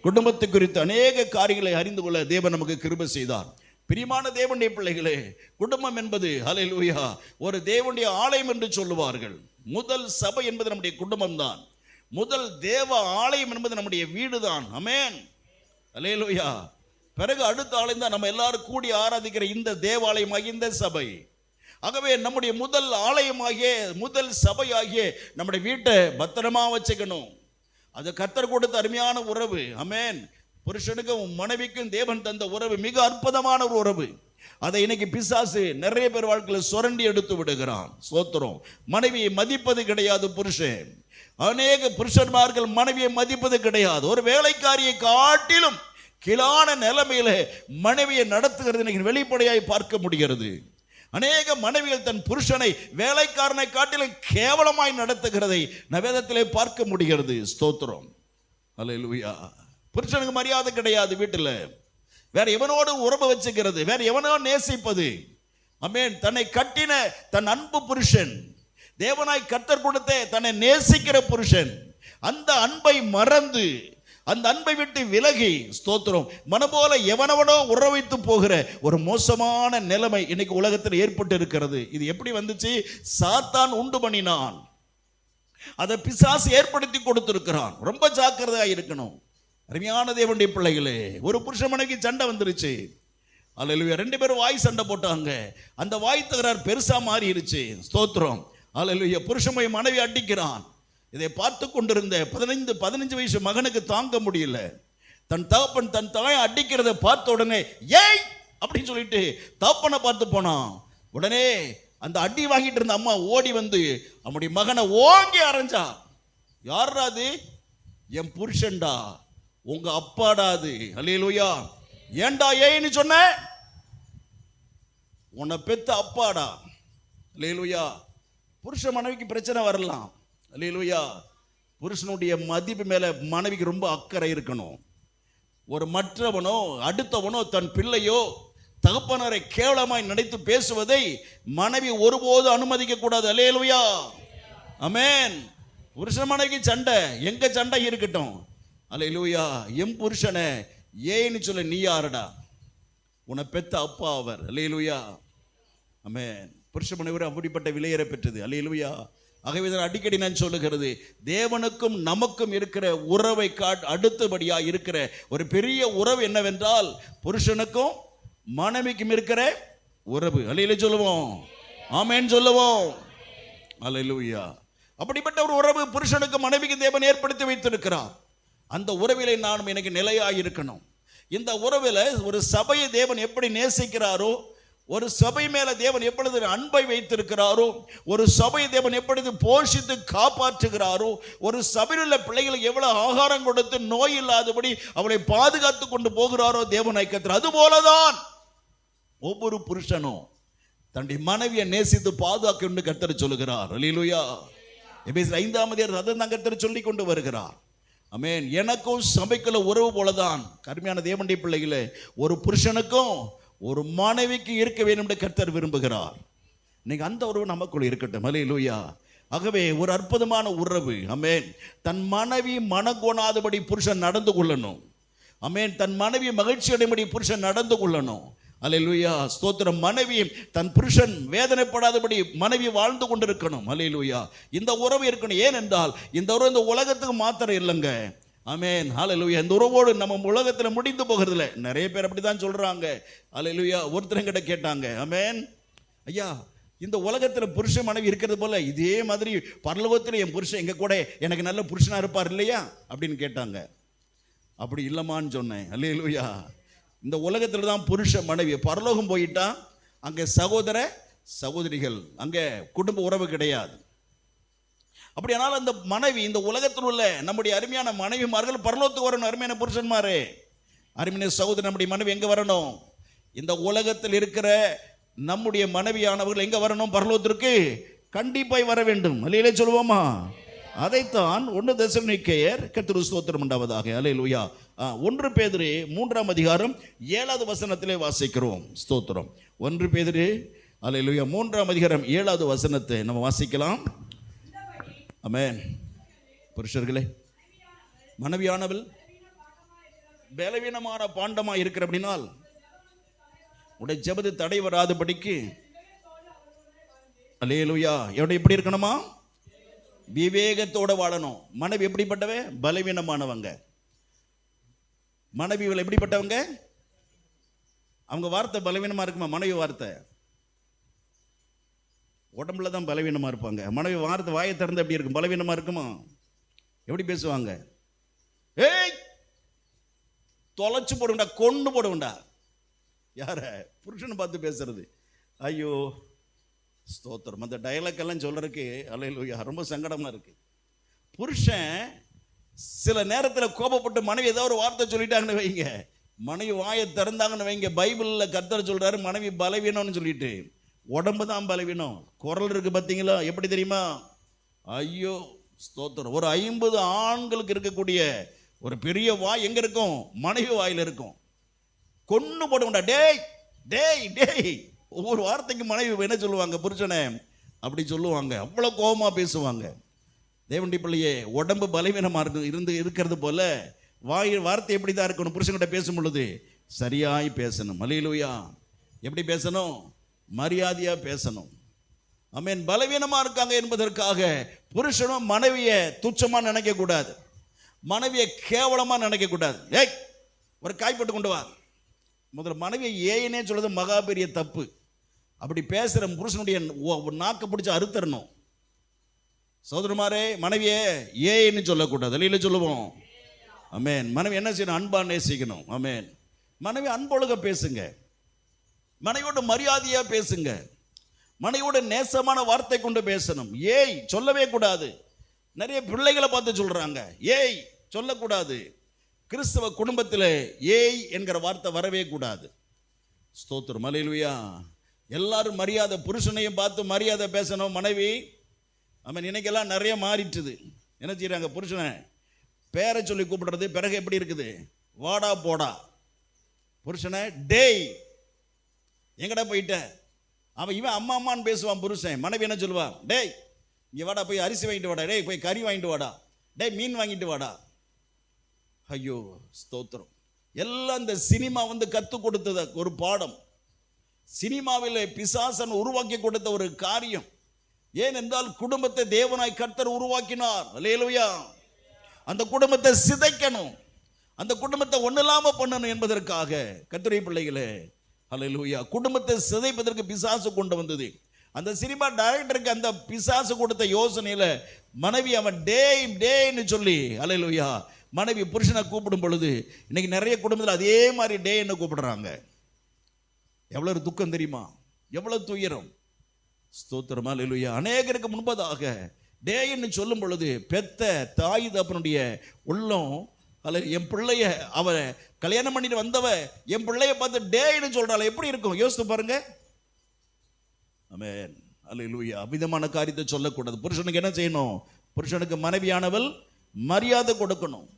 குடும்பத்தை குறித்து அநேக காரியங்களை அறிந்து கொள்ள தேவன் நமக்கு கிருபை செய்தார். பிரியமான தேவனுடைய பிள்ளைகளே, குடும்பம் என்பது அல்லேலூயா ஒரு தேவனுடைய ஆலயம் என்று சொல்லுவார்கள். முதல் சபை என்பது நம்முடைய குடும்பம் தான். முதல் தேவ ஆலயம் என்பது நம்முடைய வீடு தான். ஆமென், அல்லேலூயா. பிறகு அடுத்த ஆலயம் தான் நம்ம எல்லாரும் கூடி ஆராதிக்கிற இந்த தேவாலயமாகிய இந்த சபை. ஆகவே நம்முடைய முதல் ஆலயமாகிய முதல் சபையாகிய நம்முடைய வீட்டை பத்திரமா வச்சுக்கணும். அது கர்த்தர் கொடுத்த அருமையான உறவு. ஆமென். புருஷனுக்கும் மனைவிக்கும் தேவன் தந்த உறவு மிக அற்புதமான ஒரு உறவு. அதை இன்னைக்கு பிசாசு நிறைய பேர் வாழ்க்கையில் சுரண்டி எடுத்து விடுகிறான். ஸ்தோத்திரம். மனைவியை மதிப்பது கிடையாது புருஷன். அநேக புருஷன்மார்கள் மனைவியை மதிப்பது கிடையாது. ஒரு வேலைக்காரியை காட்டிலும் கீழான நிலைமையில மனைவியை நடத்துகிறது வெளிப்படையாய் பார்க்க முடிகிறது. அநேக மனைவிகள் தன் புருஷனை வேலைக்காரனை காட்டிலும் கேவலமாய் நடத்துகிறதை வேதத்திலே பார்க்க முடிகிறது. ஸ்தோத்திரம், அல்லேலூயா. புருஷனுக்கு மரியாதை கிடையாது வீட்டில். வேற எவனோடு உறவு வச்சுக்கிறது, வேற எவனோ நேசிப்பது. ஆமென். தன்னை கட்டின தன் அன்பு புருஷன், தேவனாய் கர்த்தர் கொடுத்த தன்னை நேசிக்கிற புருஷன், அந்த அன்பை மறந்து, அந்த அன்பை விட்டு விலகி, ஸ்தோத்திரம், மனபோல எவனவனோ உறவைத்து போகிற ஒரு மோசமான நிலைமை இன்னைக்கு உலகத்தில் ஏற்பட்டு இருக்கிறது. இது எப்படி வந்துச்சு? சாத்தான் உண்டு பண்ணினான், அதை பிசாசு ஏற்படுத்தி கொடுத்திருக்கிறான். ரொம்ப ஜாக்கிரதையா இருக்கணும். அருமையான தேவனுடைய பிள்ளைகளே, ஒரு புருஷ மனைவிக்கு சண்டை வந்துருச்சு. அல்லேலூயா. 2 பேரும் வாய் சண்டை போட்டாங்க. அந்த வாய் தகராறு பெருசா மாறிடுச்சு. ஸ்தோத்திரம், அல்லேலூயா. புருஷன் மனைவி அடிக்கிறான். இதை பார்த்து கொண்டிருந்த 15 வயசு மகனுக்கு தாங்க முடியல. தன் தகப்பன் தன் தாயை அடிக்கிறத பார்த்த உடனே ஏய் அப்படின்னு சொல்லிட்டு தகப்பனை பார்த்து போனான். உடனே அந்த அடி வாங்கிட்டு இருந்த அம்மா ஓடி வந்து அவனுடைய மகனை ஓங்கி அரைஞ்சா. யாரா அது? என் புருஷன்டா, உங்க அப்பாடா அது. அல்லேலூயா. ஏண்டா ஏன்னு சொன்ன? உன்னை பெத்த அப்பாடா. அல்லேலூயா. புருஷ மனைவிக்கு பிரச்சனை வரலாம். அல்லேலூயா. புருஷனுடைய மதிப்பு மேல மனைவிக்கு ரொம்ப அக்கறை இருக்கணும். ஒரு மற்றவனோ அடுத்தவனோ தன் பிள்ளையோ தகப்பனரை கேவலமாய் நினைத்து பேசுவதை மனைவி ஒருபோது அனுமதிக்க கூடாது. அல்லேலூயா. ஆமென். புருஷன் மனைவிக்கு சண்டை எங்க சண்டை இருக்கட்டும். அல்லேலூயா. எம் புருஷனை ஏன்னு சொல்ல நீ யாருடா? உன்னை பெத்த அப்பா அவர். அல்லேலூயா. ஆமென். புருஷ மனைவி அப்படிப்பட்ட விலையேற பெற்றது. அல்லேலூயா. ஆகவே அடிக்கடி நான் சொல்லுகிறது, தேவனுக்கும் நமக்கும் இருக்கிற உறவை அடுத்தபடியா இருக்கிற ஒரு பெரிய உறவு என்னவென்றால் புருஷனுக்கும் மனைவிக்கும் இருக்கிற உறவு. அல்லேலூயா சொல்லுவோம், ஆமென் சொல்லுவோம். அல்லேலூயா. அப்படிப்பட்ட ஒரு உறவு புருஷனுக்கும் மனைவிக்கும் தேவன் ஏற்படுத்தி வைத்திருக்கிறார். அந்த உறவிலே நாம் எனக்கு நிலையாக இருக்கணும். இந்த உறவில் ஒரு சபையை தேவன் எப்படி நேசிக்கிறாரோ, ஒரு சபை மேல தேவன் எப்பொழுது அன்பை வைத்திருக்கிறாரோ, ஒரு சபை தேவன் எப்பொழுது போஷித்து காப்பாற்றுகிறாரோ, ஒரு சபையில் உள்ள பிள்ளைகளுக்கு எவ்வளவு ஆகாரம் கொடுத்து நோய் இல்லாதபடி அவளை பாதுகாத்து கொண்டு போகிறாரோ தேவன் ஐக்கியத்தில், அது போலதான் ஒவ்வொரு புருஷனும் தன்னுடைய மனைவியை நேசித்து பாதுகாக்க என்று கர்த்தர் சொல்லுகிறார். அல்லேலூயா. எபேசியர் 5ஆம் அதிகாரம் அதை தான் கர்த்தர் சொல்லி கொண்டு வருகிறார். ஆமென். எனக்கும் சபைக்குள்ள உறவு போலதான் கருமையான தேவனுடைய பிள்ளைகளே, ஒரு புருஷனுக்கும் ஒரு மனைவிக்கு இருக்க வேண்டும் என்று கர்த்தர் விரும்புகிறார். இன்னைக்கு அந்த உறவு நமக்குள்ள இருக்கட்டும். அல்லேலூயா. ஆகவே ஒரு அற்புதமான உறவு. ஆமென். தன் மனைவி மனங்கோணாதபடி புருஷன் நடந்து கொள்ளணும். ஆமென். தன் மனைவி மகிழ்ச்சி அடையும்படி புருஷன் நடந்து கொள்ளணும். அல்லேலூயா. ஸ்தோத்திரம். மனைவி தன் புருஷன் வேதனைப்படாதபடி மனைவி வாழ்ந்து கொண்டிருக்கணும். அல்லேலூயா. இந்த உறவு இருக்கணும். ஏனென்றால் இந்த உறவு இந்த உலகத்துக்கு மாத்திரம் இல்லைங்க. ஆமென். ஹல்லேலூயா. இந்த உறவோடு நம்ம உலகத்தில் முடிந்து போகிறது இல்லை. நிறைய பேர் அப்படிதான் சொல்றாங்க. அல்லேலூயா. ஒருத்தரங்கிட்ட கேட்டாங்க, ஆமென், ஐயா, இந்த உலகத்தில் புருஷன் மனைவி இருக்கிறது போல இதே மாதிரி பரலோகத்தில் என் புருஷன் எங்க கூட எனக்கு நல்ல புருஷனா இருப்பார் இல்லையா அப்படின்னு கேட்டாங்க. அப்படி இல்லமான்னு சொன்னேன். அல்லேலூயா. இந்த உலகத்தில் தான் புருஷ மனைவி. பரலோகம் போயிட்டா அங்கே சகோதர சகோதரிகள், அங்கே குடும்ப உறவு கிடையாது. அப்படியானால் அந்த மனைவி, இந்த உலகத்தில் உள்ள நம்முடைய அருமையான மனைவிமார்கள் பரலோகத்துக்கு வரணும். அருமையான புருஷன்மாரே, அருமையான சகோதரி, நம்முடைய மனைவி எங்க வரணும்? இந்த உலகத்தில் இருக்கிற நம்முடைய மனைவியானவர்கள் எங்க வரணும்? பரலோகத்திற்கு கண்டிப்பாய் வர வேண்டும். அல்லேலூயா சொல்லுவோமா? அதைத்தான் 1 தெசலோனிக்கேயர் கர்த்தருக்கு ஸ்தோத்திரம் உண்டாவதாக. அல்லேலூயா. 1 பேதுரு 3ஆம் அதிகாரம் 7வது வசனத்திலே வாசிக்கிறோம். ஸ்தோத்திரம். 1 பேதுரு அல்லேலூயா 3ஆம் அதிகாரம் 7வது வசனத்தை நம்ம வாசிக்கலாம். ஆமென். புருஷர்களே, மனைவியானவள் பலவீனமான பாண்டமா இருக்கிற அப்படினால் உடைய ஜெபத்து தடை வராதபடிக்கு, அல்லேலூயா, எப்படி இருக்கணுமா? விவேகத்தோட வாழணும். மனைவி எப்படிப்பட்டவ? பலவீனமானவங்க. மனைவிகள் எப்படிப்பட்டவங்க? அவங்க வார்த்தை பலவீனமா இருக்குமா? மனைவி வார்த்தை உடம்புல தான் பலவீனமா இருப்பாங்க. மனைவி வார்த்தை வாயை திறந்து எப்படி இருக்கும்? பலவீனமா இருக்குமா? எப்படி பேசுவாங்க? ஏய், தொலைச்சு போடுண்டா, கொண்டு போடுண்டா. யார? புருஷனை பார்த்து பேசுறது. ஐயோ ஸ்தோத்திரம். அந்த டயலாக் எல்லாம் சொல்றதுக்கு அல்லேலூயா ரொம்ப சங்கடமா இருக்கு. புருஷன் சில நேரத்தில் கோபப்பட்டு மனைவி ஏதாவது ஒரு வார்த்தை சொல்லிட்டாங்கன்னு வைங்க, மனைவி வாயை திறந்தாங்கன்னு வைங்க, பைபிள்ல கர்த்தர் சொல்றாரு மனைவி பலவீனம்னு சொல்லிட்டு. உடம்பு தான் பலவீனம். குரல் இருக்கு பார்த்தீங்களா? எப்படி தெரியுமா? ஐயோ ஸ்தோத்திரம். ஒரு 50 ஆண்களுக்கு இருக்கக்கூடிய ஒரு பெரிய வாய் எங்க இருக்கும்? மனைவி வாயில இருக்கும். கொன்னு போடுவோம்டா. டேய் டேய் டேய். ஒவ்வொரு வார்த்தைக்கு மனைவி என்ன சொல்லுவாங்க? புருஷனை அப்படி சொல்லுவாங்க. அவ்வளவு கோபமா பேசுவாங்க. தேவனுடைய பிள்ளையே, உடம்பு பலவீனமா இருக்கிறது போல வார்த்தை எப்படி தான் இருக்கணும்? புருஷன்கிட்ட பேசும் பொழுது சரியாய் பேசணும். அல்லேலூயா. எப்படி பேசணும்? மரியாதையா பேசணும். ஆமென். பலவீனமா இருக்காங்க என்பதற்காக புருஷனும் மனைவியை துச்சமா நினைக்க கூடாது, மனைவியை கேவலமா நினைக்க கூடாது. ஏய், ஒரு காய்பட்டு கொண்டு வா. முதல்ல மனைவியை ஏனே சொல்றது மகா பெரிய தப்பு. அப்படி பேசுற புருஷனுடைய நாக்க பிடிச்சு அறுத்தரணும். சோதரமாரே, மனைவியே ஏன்னு சொல்லக்கூடாது. இல்லையில சொல்லுவோம். ஆமென். மனைவி என்ன செய்யணும்? அன்பா நேசிக்கணும். ஆமென். மனைவி அன்பொழுக பேசுங்க. மனைவியோட மரியாதையா பேசுங்க. மனைவியோட நேசமான வார்த்தை கொண்டு பேசணும். ஏய் சொல்லவே கூடாது. நிறைய பிள்ளைகளை பார்த்து சொல்றாங்க ஏய் சொல்லக்கூடாது. கிறிஸ்தவ குடும்பத்தில் ஏய் என்கிற வார்த்தை வரவே கூடாது. ஸ்தோத்திரம். அல்லேலூயா. எல்லாரும் மரியாதை, புருஷனையும் பார்த்து மரியாதை பேசணும். மனைவி அவன் இன்னைக்கெல்லாம் நிறைய மாறிட்டுது. என்ன செய்யறாங்க? புருஷனை பேரை சொல்லி கூப்பிடுறது. பிறகு எப்படி இருக்குது? வாடா போடா. புருஷனை டேய் எங்கடா போயிட்ட? அவன் இவன் அம்மா அம்மான்னு பேசுவான் புருஷன். மனைவி என்ன சொல்லுவான்? டேய் இங்க வாடா, போய் அரிசி வாங்கிட்டு வாடா, டேய் போய் கறி வாங்கிட்டு வாடா, டேய் மீன் வாங்கிட்டு வாடா. ஐயோ ஸ்தோத்திரம். எல்லாம் இந்த சினிமா கற்றுக் கொடுத்தது ஒரு பாடம். சினிமாவில் பிசாசன் உருவாக்கி கொடுத்த ஒரு காரியம். ஏனென்றால் குடும்பத்தை தேவனாய் கர்த்தர் உருவாக்கினார். அல்லேலூயா. அந்த குடும்பத்தை சிதைக்கணும், அந்த குடும்பத்தை ஒண்ணில்லாம பண்ணணும் என்பதற்காக கர்த்தருடைய பிள்ளைகளே, அல்லேலூயா, குடும்பத்தை சிதைப்பதற்கு பிசாசு கொண்டு வந்தது. அந்த சினிமா டைரக்டருக்கு அந்த பிசாசு கொடுத்த யோசனையில மனைவி அவன் டேய் டேன்னு சொல்லி, அல்லேலூயா, மனைவி புருஷனை கூப்பிடும் பொழுது இன்னைக்கு நிறைய குடும்பத்தில் அதே மாதிரி டேன்னு கூப்பிடுறாங்க. எவ்வளவு துக்கம் தெரியுமா? எவ்வளவு துயரம். ஸ்தோத்திரம். அல்லேலூயா. அநேகருக்கு முன்பதாக டேன்னு சொல்லும் பொழுது பெத்த தாய் தப்பனுடைய உள்ளம், அல்ல என் பிள்ளைய அவ கல்யாணம் பண்ணிட்டு வந்தவ என் பிள்ளைய பார்த்து டேன்னு சொல்றாள், எப்படி இருக்கும் யோசித்து பாருங்க. ஆமென். அல்லேலூயா. அவிதமான காரியத்தை சொல்லக்கூடாது. புருஷனுக்கு என்ன செய்யணும்? புருஷனுக்கு மனைவியானவள் மரியாதை கொடுக்கணும்.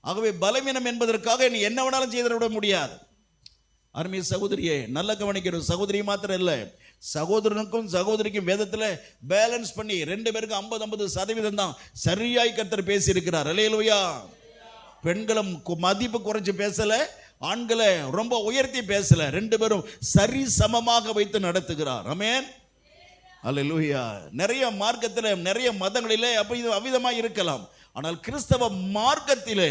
ஆகவே பலவீனம் என்பதற்காக நீ என்ன வேணாலும் செய்து விட முடியாது. அருமை சகோதரியே, நல்ல கவனிக்கிற சகோதரி மாத்திரம் இல்லை, சகோதரனுக்கும் சகோதரிக்கும் வேதத்துல பேலன்ஸ் பண்ணி 2 பேருக்கும் 50-50% தான் சரியாய் கர்த்தர் பேசி இருக்கிறார். அல்லேலூயா. பெண்களும் மதிப்பு குறைஞ்சு பேசல, ஆண்களை ரொம்ப உயர்த்தி பேசல, 2 பேரும் சரி சமமாக வைத்து நடத்துகிறார். ஆமென். அல்லேலூயா. நிறைய மார்க்கத்தில் நிறைய மதங்களிலே அவ்விதமா இருக்கலாம். ஆனால் கிறிஸ்தவ மார்க்கத்திலே,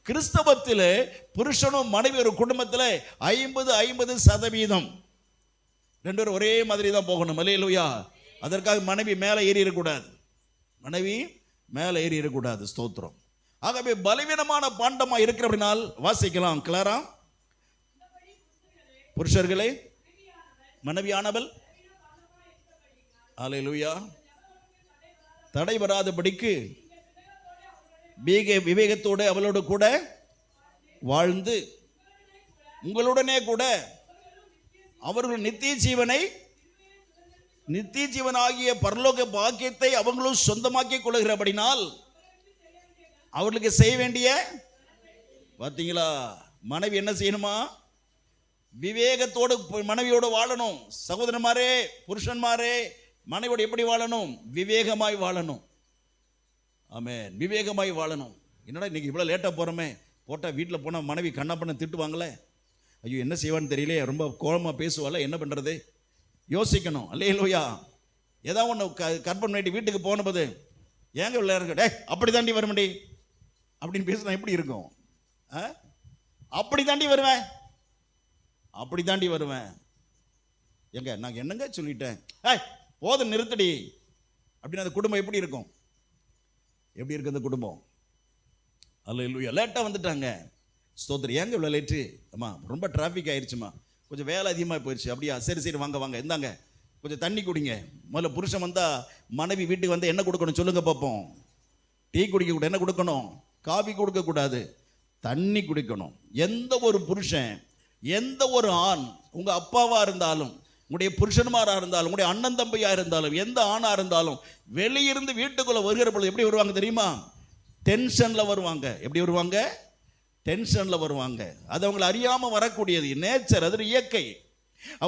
கிறிஸ்தவத்திலே புருஷனும் மனைவி ஒரு குடும்பத்தில் 50-50% 2 பேரும் ஒரே மாதிரி தான் போகணும். அல்லேலூயா. அதற்காக மனைவி மேலே ஏறி இருக்கக்கூடாது, மனைவி மேலே ஏறி இருக்கக்கூடாது. ஸ்தோத்திரம். ஆகவே பலவீனமான பாண்டமா இருக்கிற அப்படினால் வாசிக்கலாம் கிளாரா. புருஷர்களே, மனைவியானவள் அல்லேலூயா தடை வராதபடிக்கு விவேகத்தோடு அவளோடு கூட வாழ்ந்து உங்களுடனே கூட அவர்கள் நித்திய ஜீவனாகிய பரலோக பாக்கியத்தை அவங்களும் சொந்தமாக்கி கொள்கிறபடினால் அவர்களுக்கு செய்ய வேண்டிய, பார்த்தீங்களா, மனைவி என்ன செய்யணுமா? விவேகத்தோடு மனைவியோடு வாழணும். சகோதரன்மாரே, புருஷன்மாரே, மனைவியோடு எப்படி வாழணும்? விவேகமாய் வாழணும். ஆமென். விவேகமாய் வாழணும். என்னடா இன்னைக்கு இவ்வளோ லேட்டாக போகிறோமே, போட்டால் வீட்டில் போனால் மனைவி கண்ணா பண்ண திட்டுவாங்களே, ஐயோ என்ன செய்வான்னு தெரியலையே, ரொம்ப கோபமாக பேசுவாள், என்ன பண்ணுறது யோசிக்கணும். அல்லேலூயா. ஏதாவது ஒன்று கற்பனை பண்ணிட்டு வீட்டுக்கு போனபோது ஏங்க இவ்வளோ இருக்க, அப்படி தாண்டி வருமண்டி அப்படின்னு பேசுனா எப்படி இருக்கும்? அப்படி தாண்டி வருவேன், அப்படி தாண்டி வருவேன். எங்க நான் என்னங்க சொல்லிட்டேன், போதும் நிறுத்தடி அப்படின்னு அந்த குடும்பம் எப்படி இருக்கும்? எப்படி இருக்கு அந்த குடும்பம்? அல்லேலூயா. லேட்டாக வந்துட்டாங்க. ஸ்தோத்திரம். ஏங்க இவ்வளோ லேட்டு? அம்மா ரொம்ப டிராஃபிக் ஆயிடுச்சுமா, கொஞ்சம் வேலை அதிகமாக போயிடுச்சு. அப்படியா, சரி சரி வாங்க வாங்க, இந்தாங்க கொஞ்சம் தண்ணி குடிங்க. முதல்ல புருஷன் வந்தால் மனைவி வீட்டுக்கு வந்து என்ன கொடுக்கணும் சொல்லுங்க பார்ப்போம். டீ குடிக்க கூட என்ன கொடுக்கணும்? காபி கொடுக்கக்கூடாது, தண்ணி குடிக்கணும். எந்த ஒரு புருஷன், எந்த ஒரு ஆண், உங்கள் அப்பாவாக இருந்தாலும், உங்களுடைய புருஷன்மாராக இருந்தாலும், உங்களுடைய அண்ணன் தம்பியாக இருந்தாலும், எந்த ஆணாக இருந்தாலும் வெளியிருந்து வீட்டுக்குள்ளே வருகிற பொழுது எப்படி வருவாங்க தெரியுமா? டென்ஷனில் வருவாங்க. எப்படி வருவாங்க? டென்ஷனில் வருவாங்க. அது அவங்களை அறியாமல் வரக்கூடியது, நேச்சர், அது இயற்கை.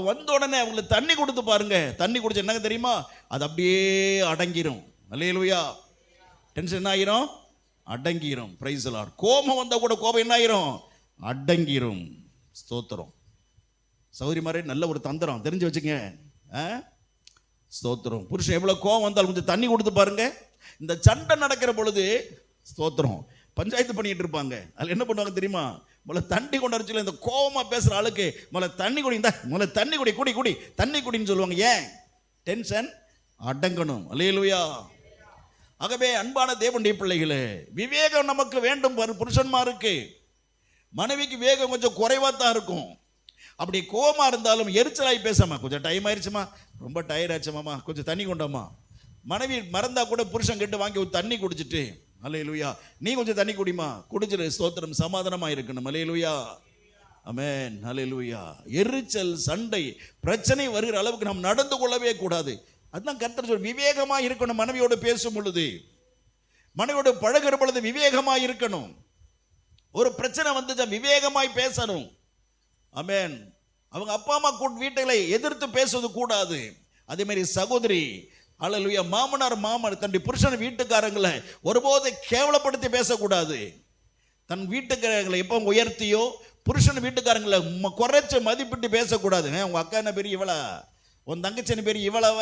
வந்த உடனே அவங்களுக்கு தண்ணி கொடுத்து பாருங்க. தண்ணி குடிச்ச என்னங்க தெரியுமா? அது அப்படியே அடங்கிரும். அல்லேலூயா. டென்ஷன் என்ன ஆயிரும்? அடங்கிரும். Praise the Lord. கோபம் வந்தால் கூட கோபம் என்ன ஆயிரும்? அடங்கிரும். ஸ்தோத்திரம். சௌரியமாரே, நல்ல ஒரு தந்திரம் தெரிஞ்சு வச்சுங்க. ஸ்தோத்திரம். புருஷன் எவ்வளோ கோபம் வந்தாலும் கொஞ்சம் தண்ணி கொடுத்து பாருங்க. இந்த சண்டை நடக்கிற பொழுது ஸ்தோத்திரம் பஞ்சாயத்து பண்ணிட்டு இருப்பாங்க. அதில் என்ன பண்ணுவாங்க தெரியுமா? முதல்ல தண்ணி கொண்டு வர சொல்லி இந்த கோபமாக பேசுகிற ஆளுக்கு முதல்ல தண்ணி குடி, முதல்ல தண்ணி குடி, குடி குடி தண்ணி குடின்னு சொல்லுவாங்க. ஏன்? டென்ஷன் அடங்கணும். அல்லேலூயா. ஆகவே அன்பான தேவனுடைய பிள்ளைகளே, விவேகம் நமக்கு வேண்டும். புருஷன்மாருக்கு, மனைவிக்கு வேகம் கொஞ்சம் குறைவாக தான் இருக்கும். அப்படி கோபமாக இருந்தாலும் எரிச்சலாகி பேசாமா, கொஞ்சம் டைம் ஆயிடுச்சுமா, ரொம்ப டயர்ட் ஆச்சுமாமா, கொஞ்சம் தண்ணி கொண்டாமா. மனைவி மறந்தா கூட புருஷன் கிட்ட வாங்கி ஒரு தண்ணி குடிச்சிட்டு, அல்லேலூயா, நீ கொஞ்சம் தண்ணி குடிமா, குடிச்சிரு. ஸ்தோத்திரம். சமாதானமா இருக்கணும். அல்லேலூயா. ஆமென். அல்லேலூயா. எரிச்சல், சண்டை, பிரச்சனை வருகிற அளவுக்கு நாம் நடந்து கொள்ளவே கூடாது. அதுதான் கர்த்தர் சொல்ற, விவேகமா இருக்கணும். மனைவியோடு பேசும் பொழுது, மனைவியோடு பழகிற பொழுது விவேகமா இருக்கணும். ஒரு பிரச்சனை வந்துச்சா விவேகமாய் பேசணும். ஆமென். அவங்க அப்பா அம்மா வீட்டுகளை எதிர்த்து பேசுவது கூடாது. அதே மாதிரி சகோதரி, அல்லேலூயா, மாமனார் தன்னுடைய புருஷன் வீட்டுக்காரங்களை ஒருபோது கேவலப்படுத்தி பேசக்கூடாது. தன் வீட்டுக்காரங்களை எப்போ உயர்த்தியோ, புருஷன் வீட்டுக்காரங்களை குறைச்ச மதிப்பிட்டு பேசக்கூடாது. உங்க அக்கா என்ன பெரிய இவளா, உன் தங்கச்சி என்ன பெரிய இவளவ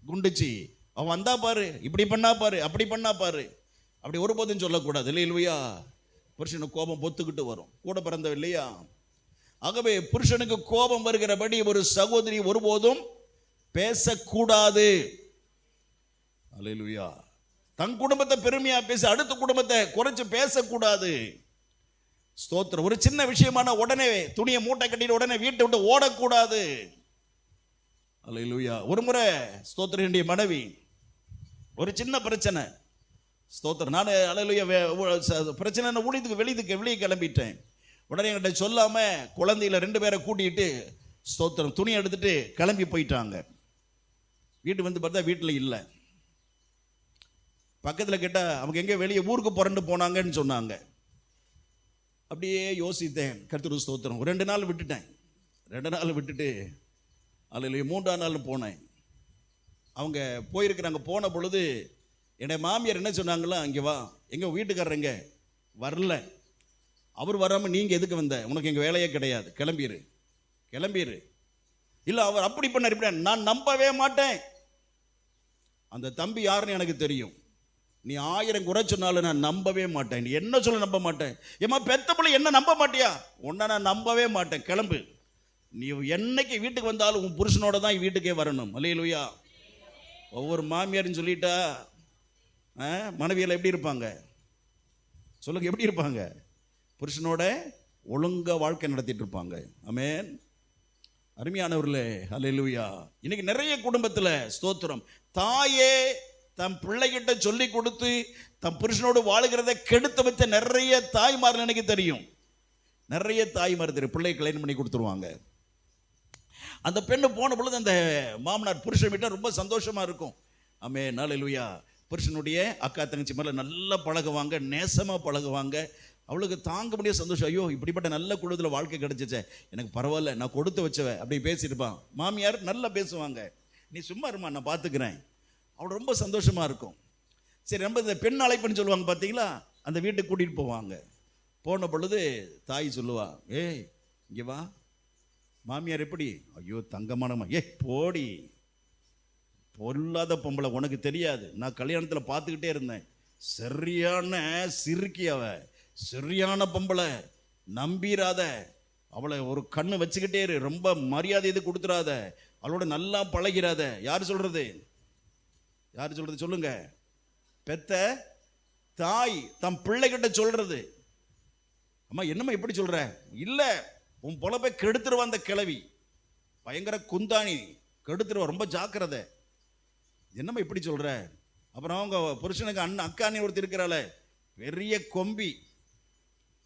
குண்டுச்சி, அவன் வந்தா பாரு, இப்படி பண்ணா பாரு, அப்படி பண்ணா பாரு, அப்படி ஒருபோதும் சொல்லக்கூடாது. இல்லையா? புருஷனுக்கு கோபம் பொத்துக்கிட்டு வரும், கூட பிறந்த இல்லையா? ஆகவே புருஷனுக்கு கோபம் வருகிறபடி ஒரு சகோதரி ஒருபோதும் பேசக்கூடாது. அல்லேலூயா. தன் குடும்பத்தை பெருமையா பேசி அடுத்த குடும்பத்தை குறைச்சு பேசக்கூடாது. ஸ்தோத்திரம். ஒரு சின்ன விஷயமான உடனே துணியை மூட்டை கட்டிட்டு உடனே வீட்டை விட்டு ஓடக்கூடாது. அல்லேலூயா. ஒரு முறை ஸ்தோத்திரம், என்னுடைய மனைவி ஒரு சின்ன பிரச்சனை, ஸ்தோத்திரம், நான் அல்லேலூயா பிரச்சனை ஊழியத்துக்கு வெளியே கிளம்பிட்டேன். உடனே என்கிட்ட சொல்லாம குழந்தையில 2 பேரை கூட்டிட்டு ஸ்தோத்திரம் துணி எடுத்துட்டு கிளம்பி போயிட்டாங்க. வீட்டு வந்து பார்த்தா வீட்டில் இல்லை. பக்கத்தில் கேட்டால் அவங்க எங்கே வெளியே ஊருக்கு புரண்டு போனாங்கன்னு சொன்னாங்க. அப்படியே யோசித்தேன். கர்த்தருக்கு ஸ்தோத்திரம். 2 நாள் விட்டுட்டேன். 2 நாள் விட்டுட்டு அதில் 3ஆம் நாள் போனேன். அவங்க போயிருக்கிறாங்க. போன பொழுது என்னுடைய மாமியார் என்ன சொன்னாங்களா, இங்கே வா, எங்கள் வீட்டுக்காரங்க வரல, அவர் வராமல் நீங்கள் எதுக்கு வந்த, உனக்கு எங்கள் வேலையே கிடையாது, கிளம்பிடு கிளம்பிடு. இல்லை அவர் அப்படி பண்ணார் இப்படி. நான் நம்பவே மாட்டேன். அந்த தம்பி யாருன்னு எனக்கு தெரியும். நீ 1000 குறை சொன்னாலும் நான் நம்பவே மாட்டேன். நீ என்ன சொல்ல நம்ப மாட்டேன். ஏமா பெத்த பிள்ளை என்ன நம்ப மாட்டியா? உன்னை நான் நம்பவே மாட்டேன், கிளம்பு. நீ என்னைக்கு வீட்டுக்கு வந்தாலும் உன் புருஷனோட தான் வீட்டுக்கே வரணும். அல்லேலூயா. ஒவ்வொரு மாமியார்னு சொல்லிட்டா மனைவியில் எப்படி இருப்பாங்க சொல்லுங்க, எப்படி இருப்பாங்க? புருஷனோட ஒழுங்கா வாழ்க்கை நடத்திட்டு இருப்பாங்க. ஆமென். அருமையானவர்களே, அல்லேலூயா. இன்னைக்கு நிறைய குடும்பத்தில் ஸ்தோத்திரம், தாயே தம் பிள்ளைகிட்ட சொல்லி கொடுத்து தம் புருஷனோடு வாழுகிறத கெடுத்து வச்ச நிறைய தாய்மார்கள் எனக்கு தெரியும். நிறைய தாய்மார் தெரியும். பிள்ளை கல்யாணம் பண்ணி கொடுத்துருவாங்க. அந்த பெண்ணு போன பொழுது அந்த மாமனார் புருஷன் வீட்டில் ரொம்ப சந்தோஷமா இருக்கும். ஆமென், அல்லேலூயா. புருஷனுடைய அக்கா தங்கச்சி மேலே நல்லா பழகுவாங்க, நேசமாக பழகுவாங்க. அவளுக்கு தாங்க முடியாத சந்தோஷம். ஐயோ, இப்படிப்பட்ட நல்ல குடும்பத்தில் வாழ்க்கை கிடைச்சிச்சே, எனக்கு பரவாயில்ல, நான் கொடுத்து வச்சவ அப்படி பேசியிருப்பான். மாமியார் நல்லா பேசுவாங்க. நீ சும்மா இருமா, நான் பார்த்துக்கிறேன். அவள் ரொம்ப சந்தோஷமாக இருக்கும். சரி, ரொம்ப இந்த பெண் அழைப்புன்னு சொல்லுவாங்க பார்த்தீங்களா, அந்த வீட்டுக்கு கூட்டிகிட்டு போவாங்க. போன பொழுது தாய் சொல்லுவா, ஏய் இங்கே வா. மாமியார் எப்படி? ஐயோ தங்கமானமா, போடி, பொல்லாத பொம்பளை, உனக்கு தெரியாது, நான் கல்யாணத்தில் பார்த்துக்கிட்டே இருந்தேன், சரியான சிறுக்கி, அவ சரியான பொம்பளை, நம்பிராத, அவளை ஒரு கண்ணு வச்சுக்கிட்டே இரு, ரொம்ப மரியாதை இது கொடுத்துடாத, அவளோட நல்லா பழகிறாத. யார் சொல்றது? யார் சொல்றது சொல்லுங்க? பெத்த தாய் தம் பிள்ளைகிட்ட சொல்றது. அம்மா என்னம்மா எப்படி சொல்ற? இல்ல, உன் பொழப்பை கெடுத்துருவா அந்த கிழவி, பயங்கர குந்தாணி, கெடுத்துருவா, ரொம்ப ஜாக்கிரதை. என்னம்மா இப்படி சொல்ற? அப்புறம் அவங்க புருஷனுக்கு அக்கானி ஒருத்தர் இருக்கிறாள, பெரிய கொம்பி,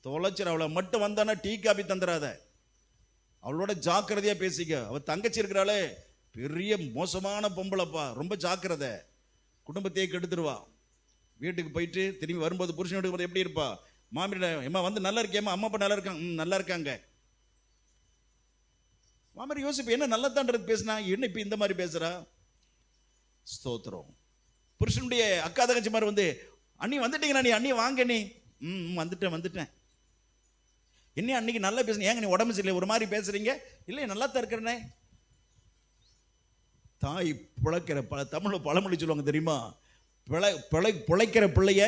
தொலைச்சிட, அவளை மட்டும் வந்தானா டீ காபி தந்துடாத, அவளோட ஜாக்கிரதையா பேசிக்க. அவ தங்கச்சி இருக்கிறாளே, பெரிய மோசமான பொம்பளைப்பா, ரொம்ப ஜாக்கிரதை, குடும்பத்தையே கெடுத்துருவா. வீட்டுக்கு போயிட்டு திரும்பி வரும்போது புருஷன் வீட்டுக்கு எப்படி இருப்பா? மாமியார், அம்மா வந்து நல்லா இருக்கேம்மா, அம்மா அப்பா நல்லா இருக்காங்க, நல்லா இருக்காங்க. மாமியார் யோசிப்பு, என்ன நல்லா தான்றது பேசினா, என்ன இப்ப இந்த மாதிரி பேசுறா? ஸ்தோத்திரம். புருஷனுடைய அக்கா தங்கச்சி மாதிரி வந்து, அண்ணி வந்துட்டீங்களா? நீ அண்ணி வாங்க, நீ வந்துட்டேன். என்ன அன்னைக்கு நல்லா பேசுங்க, ஏங்க நீ உடம்பு சரியில்லை ஒரு மாதிரி பேசுறீங்க? இல்லை, நல்லா தான் இருக்கிறனே. தாய் பிழைக்கிற தமிழ் பழமொழி சொல்லுவாங்க தெரியுமா? பிழைக்கிற பிள்ளைய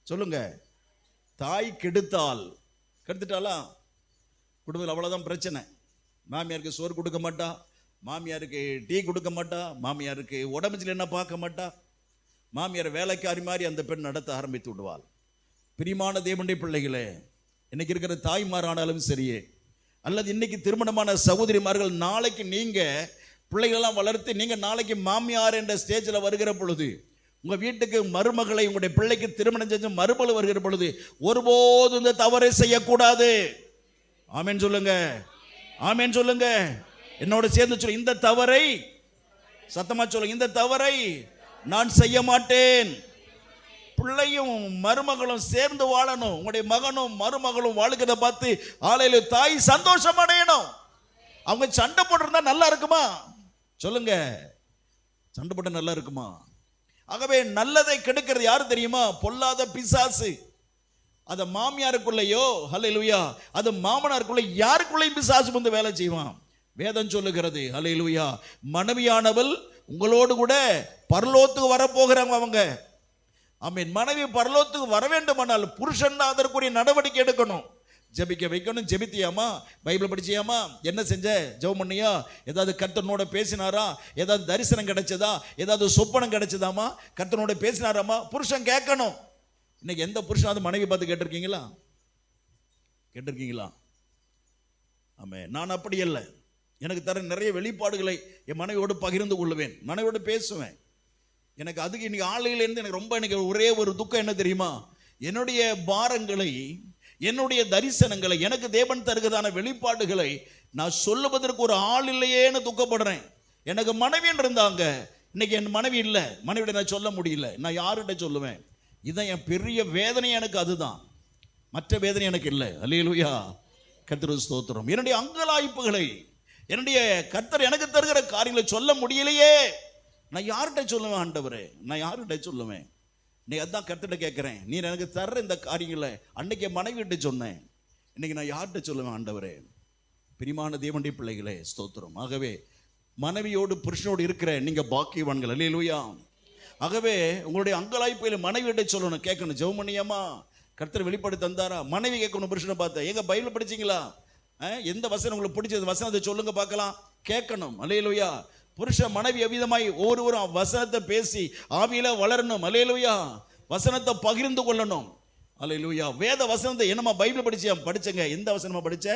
சொல்லுங்க, தாய் கெடுத்துட்டாளா குடும்பத்தில் அவ்வளோதான் பிரச்சனை. மாமியாருக்கு சோறு கொடுக்க மாட்டா, மாமியாருக்கு டீ கொடுக்க மாட்டா, மாமியாருக்கு உடம்புல என்ன பார்க்க மாட்டா, மாமியார் வேலைக்காரி மாதிரி அந்த பெண் நடத்த ஆரம்பித்து விடுவாள். பிரியமான தேவனுடைய பிள்ளைகளே, இன்னைக்கு இருக்கிற தாய்மாரானாலும் சரியே, அல்லது இன்னைக்கு திருமணமான சகோதரிமார்கள், நாளைக்கு நீங்க பிள்ளைகளெல்லாம் வளர்த்து நீங்க நாளைக்கு மாமியார் என்ற ஸ்டேஜில் வருகிற பொழுது, உங்க வீட்டுக்கு மருமகளை உங்களுடைய பிள்ளைக்கு திருமணம் செஞ்சு மருமகள் வருகிற பொழுது ஒருபோதும் இந்த தவறை செய்யக்கூடாது. ஆமென் சொல்லுங்க, ஆமென் சொல்லுங்க. என்னோட சேர்ந்து சொல்லுங்க, இந்த தவறை, சத்தமா சொல்லுங்க, இந்த தவறை நான் செய்ய மாட்டேன். பிள்ளையும் மருமகளும் சேர்ந்து வாழணும். உங்களுடைய மகனும் மருமகளும் வாழுகிறத பார்த்து ஆலையில தாய் சந்தோஷம் அடையணும். அவங்க சண்டை போட்டிருந்தா நல்லா இருக்குமா? சொல்லுங்க, சண்டை போட்ட நல்லா இருக்குமா? ஆகவே நல்லதை கெடுக்கிறது யாரு தெரியுமா? பொல்லாத பிசாசு. அது மாமியாருக்குள்ளேயோ ஹல்லேலூயா, அது மாமனாருக்குள்ள யாருக்குள்ளேயும் பிசாசு வந்து வேலை செய்வான். வேதம் சொல்லுகிறது ஹல்லேலூயா, மனைவியானவள் உங்களோடு கூட பரலோகத்துக்கு வரப்போகிறாங்க அவங்க. ஆமென். மனைவி பரலோகத்துக்கு வர வேண்டுமானால் புருஷன் தான் அதற்குரிய நடவடிக்கை எடுக்கணும். ஜெபிக்க வைக்கணும். ஜெபித்தியாமா? பைபிள் படிச்சியாமா? என்ன செஞ்ச? ஜெபம் பண்ணியா? ஏதாவது கர்த்தனோட பேசினாரா? ஏதாவது தரிசனம் கிடைச்சதா? ஏதாவது சொப்பனம் கிடைச்சதாமா? கர்த்தனோட பேசினாராமா? புருஷன் கேட்கணும். இன்னைக்கு எந்த புருஷனாவது மனைவி பார்த்து கேட்டிருக்கீங்களா? கேட்டிருக்கீங்களா? ஆமே. நான் அப்படி இல்லை. எனக்கு தர நிறைய வெளிப்பாடுகளை என் மனைவியோடு பகிர்ந்து கொள்ளுவேன், மனைவியோடு பேசுவேன். எனக்கு அதுக்கு இன்னைக்கு ஆளுலேருந்து எனக்கு ரொம்ப எனக்கு ஒரே ஒரு துக்கம் என்ன தெரியுமா? என்னுடைய பாரங்களை, என்னுடைய தரிசனங்களை, எனக்கு தேவன் தருகிறதான வெளிப்பாடுகளை நான் சொல்லுவதற்கு ஒரு ஆள் இல்லையேன்னு துக்கப்படுறேன். எனக்கு மனைவின்னு இருந்தாங்க, இன்னைக்கு என் மனைவி இல்லை, மனைவிட நான் சொல்ல முடியல, நான் யார்கிட்ட சொல்லுவேன்? இதுதான் என் பெரிய வேதனை. எனக்கு அதுதான் மற்ற வேதனை எனக்கு இல்லை. அல்லேலூயா, கர்த்தருக்கு ஸ்தோத்திரம். என்னுடைய அங்கலாய்ப்புகளை, என்னுடைய கர்த்தர் எனக்கு தருகிற காரியங்களை சொல்ல முடியலையே, நான் யார்கிட்ட சொல்லுவேன் ஆண்டவரே? நான் யார்கிட்ட சொல்லுவேன்? நீ அதான் கர்த்தர்கிட்ட கேட்கிறேன். நீ எனக்கு தர்ற இந்த காரியங்களை அன்னைக்கு மனைவிட்டு சொன்னேன், இன்னைக்கு நான் யார்கிட்ட சொல்லுவேன் ஆண்டவரே? பிரியமான தேவனுடைய பிள்ளைகளே, ஸ்தோத்திரம். ஆகவே மனைவியோடு புருஷனோடு இருக்கிற நீங்க பாக்கியவான்கள். அல்லேலூயா. ஆகவே உங்களுடைய அங்கலாய்ப்புகளை மனைவியிட்ட சொல்லணும், கேட்கணும். ஜெபம் பண்ணியாமா கர்த்தர் வெளிப்படுத்தி தந்தாரா? மனைவி கேட்கணும் புருஷனை பார்த்த, எங்க பைபிள் படிச்சீங்களா? எந்த வசனம் உங்களுக்கு பிடிச்சது வசனத்தை சொல்லுங்க பார்க்கலாம், கேட்கணும். அல்லேலூயா. புருஷன் மனைவி அவ்விதமாய் ஒவ்வொருவரும் வசனத்தை பேசி ஆவியில வளரணும். அல்லேலூயா. வசனத்தை பகிர்ந்து கொள்ளணும். அல்லேலூயா. வேத வசனத்தை என்னமா பைபிள் படிச்சேங்க. எந்த வசனமா படிச்ச?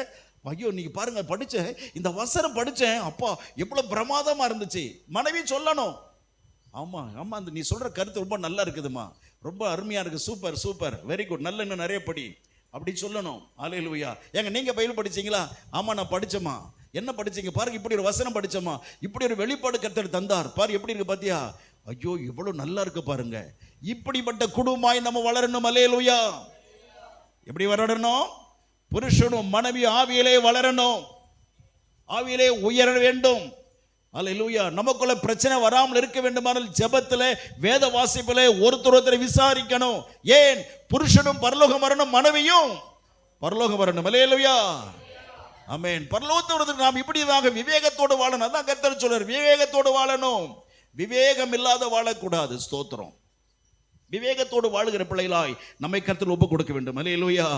ஐயோ நீங்க பாருங்க, படிச்சேன், இந்த வசனம் படிச்சேன், அப்பா எவ்வளவு பிரமாதமா இருந்துச்சு. மனைவி சொல்லணும், ஆமா ஆமா அந்த நீ சொல்ற கருத்து ரொம்ப நல்லா இருக்குதுமா, ரொம்ப அருமையா இருக்கு, சூப்பர் சூப்பர், வெரி குட், நல்ல இன்னும் நிறைய படி, அப்படி சொல்லணும். அல்லேலூயா. ஏங்க நீங்க பைபிள் படிச்சீங்களா? ஆமா நான் படிச்சேமா. என்ன படிச்சீங்க? பாருங்க, இப்படி ஒரு வசனம் படிச்சோமா, இப்படி ஒரு வெளிப்பாடு கர்த்தர் தந்தார், பாரு எப்படி இருக்கு பாத்தியா? ஐயோ இவ்வளவு நல்லா இருக்கு பாருங்க. இப்படிப்பட்ட குடும்பமாய் நம்ம வளரணும். அல்லேலூயா. எப்படி வளரணும்? புருஷனும் மனைவி ஆவியிலே வளரணும், ஆவியிலே உயர வேண்டும். அல்லேலூயா. நமக்குள்ள பிரச்சனை வராமல் இருக்க வேண்டுமானால் ஜெபத்திலே, வேத வாசிப்பிலே ஒருத்தர் விசாரிக்கணும். ஏன்? புருஷனும் பரலோகம் வரணும், மனைவியும் பரலோகம் வரணும். அல்லேலூயா. ஆமென். பரலோகத்தோடு நாம் இப்படியாக விவேகத்தோடு வாழணும். அதான் கர்த்தர் சொல்றார், விவேகத்தோடு வாழணும், விவேகம் இல்லாத வாழக்கூடாது. ஸ்தோத்திரம். விவேகத்தோடு வாழுகிற பிள்ளைகளாய் நம்மை கர்த்தர் ஒப்பு கொடுக்க வேண்டும். அல்லேலூயா.